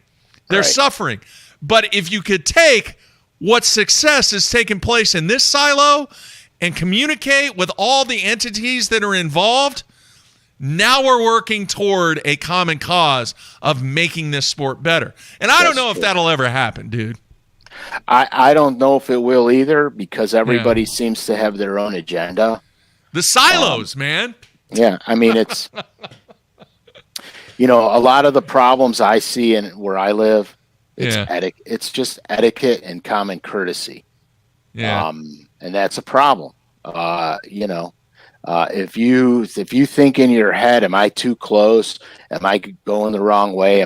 They're suffering. But if you could take what success is taking place in this silo and communicate with all the entities that are involved, now we're working toward a common cause of making this sport better. And I don't know if that'll ever happen, dude. I don't know if it will either because everybody seems to have their own agenda. The silos, man. Yeah, I mean, it's, a lot of the problems I see in where I live, it's just etiquette and common courtesy. Yeah. And that's a problem. If you think in your head, am I too close? Am I going the wrong way?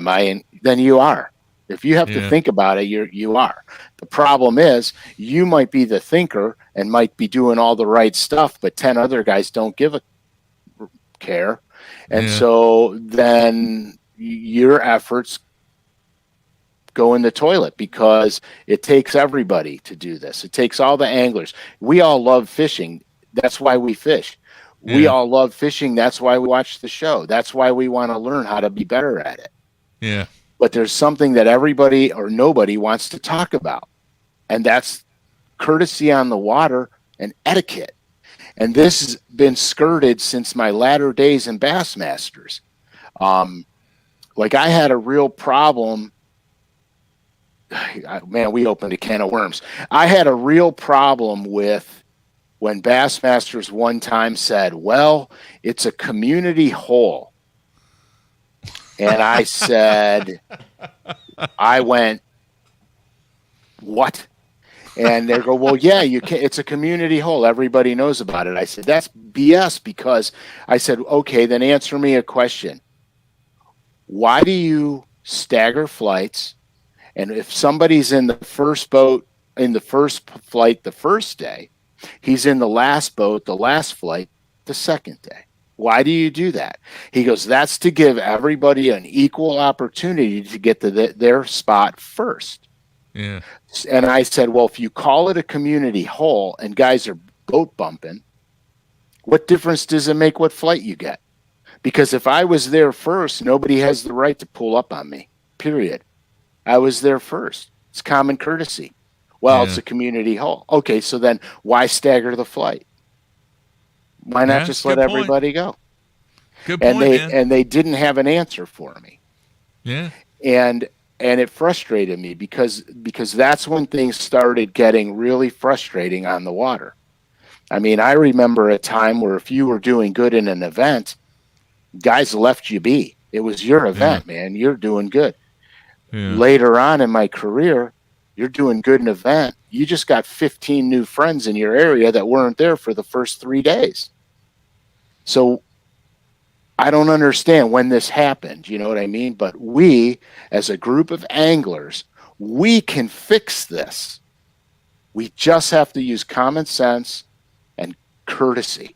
Then you are. If you have to think about it, you are. The problem is you might be the thinker and might be doing all the right stuff, but 10 other guys don't give a care. And so then your efforts go in the toilet because it takes everybody to do this. It takes all the anglers. We all love fishing. That's why we fish. We all love fishing. That's why we watch the show. That's why we want to learn how to be better at it. Yeah. But there's something that everybody or nobody wants to talk about, and that's courtesy on the water and etiquette. And this has been skirted since my latter days in Bassmasters. Like I had a real problem. Man, we opened a can of worms. I had a real problem with when Bassmasters one time said, well, it's a community hole. And I said, I went, what? And they go, well, yeah, you can. It's a community hole. Everybody knows about it. I said, that's BS because I said, okay, then answer me a question. Why do you stagger flights? And if somebody's in the first boat, in the first flight the first day, he's in the last boat, the last flight, the second day. Why do you do that? He goes, that's to give everybody an equal opportunity to get to their spot first. Yeah. And I said, well, if you call it a community hole and guys are boat bumping, what difference does it make what flight you get? Because if I was there first, nobody has the right to pull up on me, period. I was there first. It's common courtesy. Well, it's a community hole. Okay, so then why stagger the flight? Why not just let everybody go? Good point, man. And they didn't have an answer for me. Yeah. And it frustrated me because that's when things started getting really frustrating on the water. I mean, I remember a time where if you were doing good in an event, guys left you be. It was your event, man. You're doing good. Yeah. Later on in my career, you're doing good in an event. You just got 15 new friends in your area that weren't there for the first 3 days. So I don't understand when this happened. You know what I mean? But we, as a group of anglers, we can fix this. We just have to use common sense and courtesy.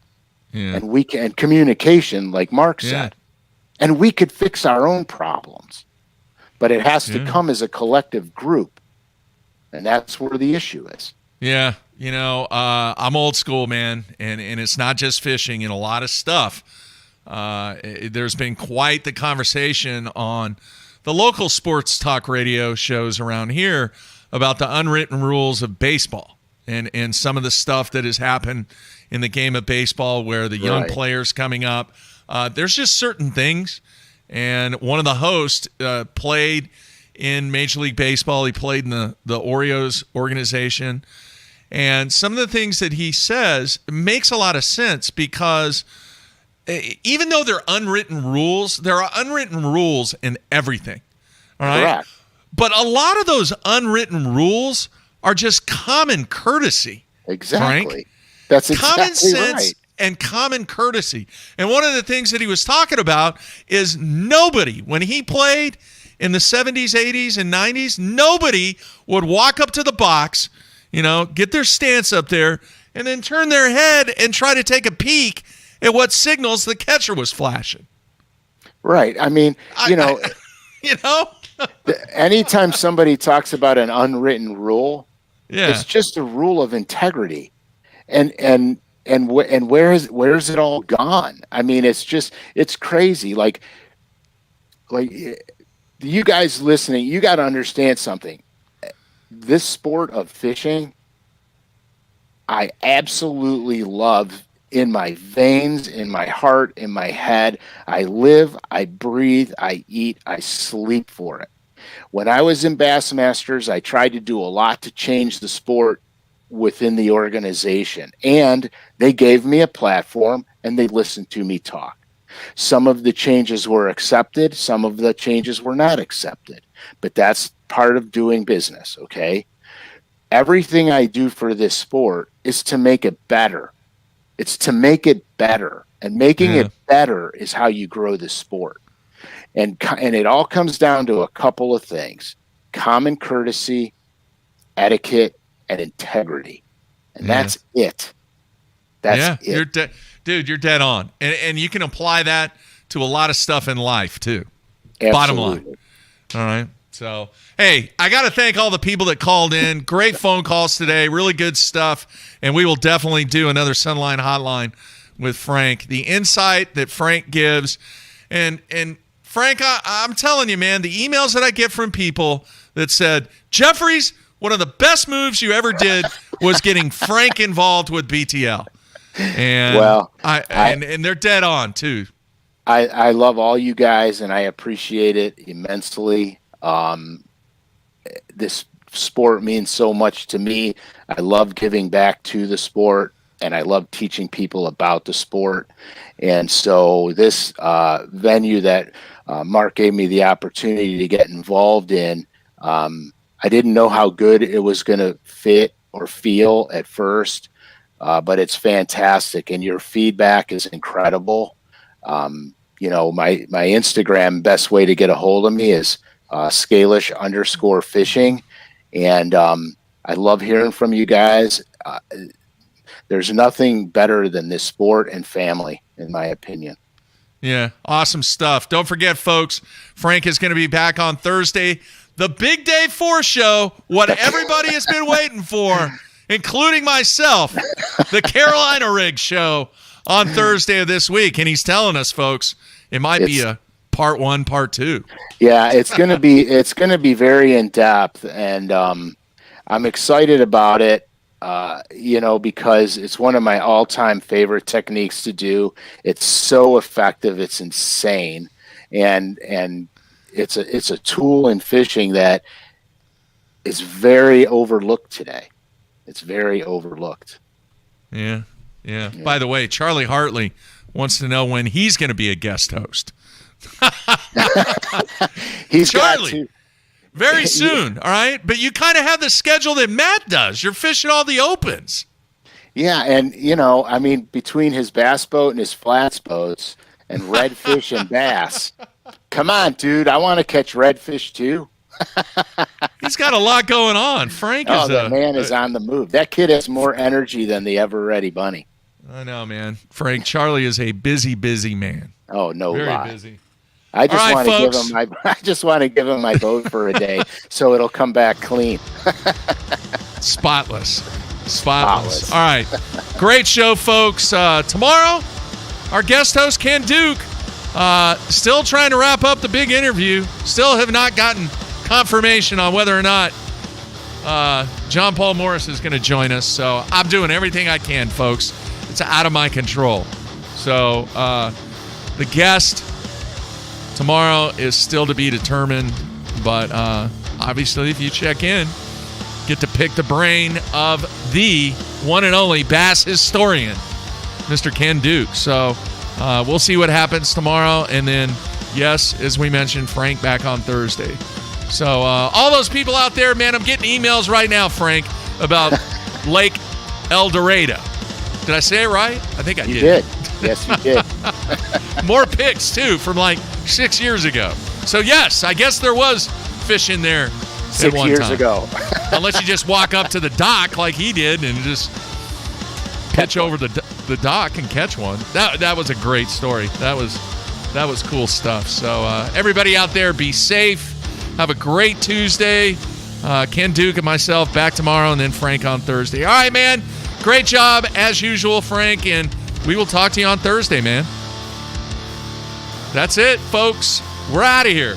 Yeah. And we can, communication, like Mark said. And we could fix our own problems. But it has to come as a collective group. And that's where the issue is. Yeah. You know, I'm old school, man. And it's not just fishing and a lot of stuff. There's been quite the conversation on the local sports talk radio shows around here about the unwritten rules of baseball and some of the stuff that has happened in the game of baseball where the young players coming up. There's just certain things. And one of the hosts played in Major League Baseball. He played in the Orioles organization. And some of the things that he says makes a lot of sense because even though they're unwritten rules, there are unwritten rules in everything. All right? Correct. But a lot of those unwritten rules are just common courtesy. Exactly. Frank. That's exactly common sense right. And common courtesy. And one of the things that he was talking about is nobody, when he played in the 70s, 80s, and 90s, nobody would walk up to the box, you know, get their stance up there, and then turn their head and try to take a peek at what signals the catcher was flashing. Right. I mean, you know, anytime somebody talks about an unwritten rule, it's just a rule of integrity. And where's it all gone? I mean, it's crazy. Like you guys listening, you got to understand something. This sport of fishing, I absolutely love in my veins, in my heart, in my head. I live, I breathe, I eat, I sleep for it. When I was in Bassmasters, I tried to do a lot to change the sport within the organization, and they gave me a platform and they listened to me talk. Some of the changes were accepted, some of the changes were not accepted, but that's part of doing business. Okay, everything I do for this sport is to make it better. It's to make it better, and making it better is how you grow the sport. And it all comes down to a couple of things: common courtesy, etiquette, and integrity. And that's it. That's it. You're dead on. And you can apply that to a lot of stuff in life too. Absolutely. Bottom line. All right. So, hey, I got to thank all the people that called in. Great phone calls today. Really good stuff. And we will definitely do another Sunline Hotline with Frank. The insight that Frank gives. And Frank, I'm telling you, man, the emails that I get from people that said, Jeffries, one of the best moves you ever did was getting Frank involved with BTL. And and they're dead on too. I love all you guys and I appreciate it immensely. This sport means so much to me. I love giving back to the sport and I love teaching people about the sport. And so this venue that Mark gave me the opportunity to get involved in, I didn't know how good it was going to fit or feel at first, but it's fantastic. And your feedback is incredible. You know, my Instagram, best way to get a hold of me is Scalish_fishing. And I love hearing from you guys. There's nothing better than this sport and family, in my opinion. Yeah, awesome stuff. Don't forget, folks, Frank is going to be back on Thursday. The Big Day 4 show, what everybody has been waiting for, including myself, the Carolina Rig show on Thursday of this week. And he's telling us, folks, it might be a part 1, part 2. Yeah, it's going to be very in depth, and I'm excited about it. You know, because it's one of my all-time favorite techniques to do. It's so effective, it's insane, and it's a tool in fishing that is very overlooked today. It's very overlooked. Yeah. By the way, Charlie Hartley wants to know when he's going to be a guest host. He's Charlie. got to. Very soon, all right? But you kind of have the schedule that Matt does. You're fishing all the opens. Yeah, and, between his bass boat and his flats boats and redfish and bass, come on, dude. I want to catch redfish, too. He's got a lot going on. Frank is the man is on the move. That kid has more energy than the ever-ready bunny. I know, man. Frank, Charlie is a busy, busy man. Oh, no Very lie. busy. I just right, want to folks. give him I just want to give him my boat for a day so it'll come back clean. Spotless. All right. Great show, folks. Tomorrow, our guest host, Ken Duke, still trying to wrap up the big interview. Still have not gotten confirmation on whether or not John Paul Morris is going to join us. So I'm doing everything I can, folks. It's out of my control. So the guest tomorrow is still to be determined. But obviously, if you check in, get to pick the brain of the one and only bass historian, Mr. Ken Duke. So we'll see what happens tomorrow. And then, yes, as we mentioned, Frank back on Thursday. So all those people out there, man, I'm getting emails right now, Frank, about Lake El Dorado. Did I say it right? I think I did. You did. Yes, you did. More pics, too, from like 6 years ago. So, yes, I guess there was fish in there 6 years ago. Unless you just walk up to the dock like he did and just pitch over the dock and catch one. That was a great story. That was cool stuff. So, everybody out there, be safe. Have a great Tuesday. Ken Duke and myself back tomorrow, and then Frank on Thursday. All right, man. Great job, as usual, Frank, and we will talk to you on Thursday, man. That's it, folks. We're out of here.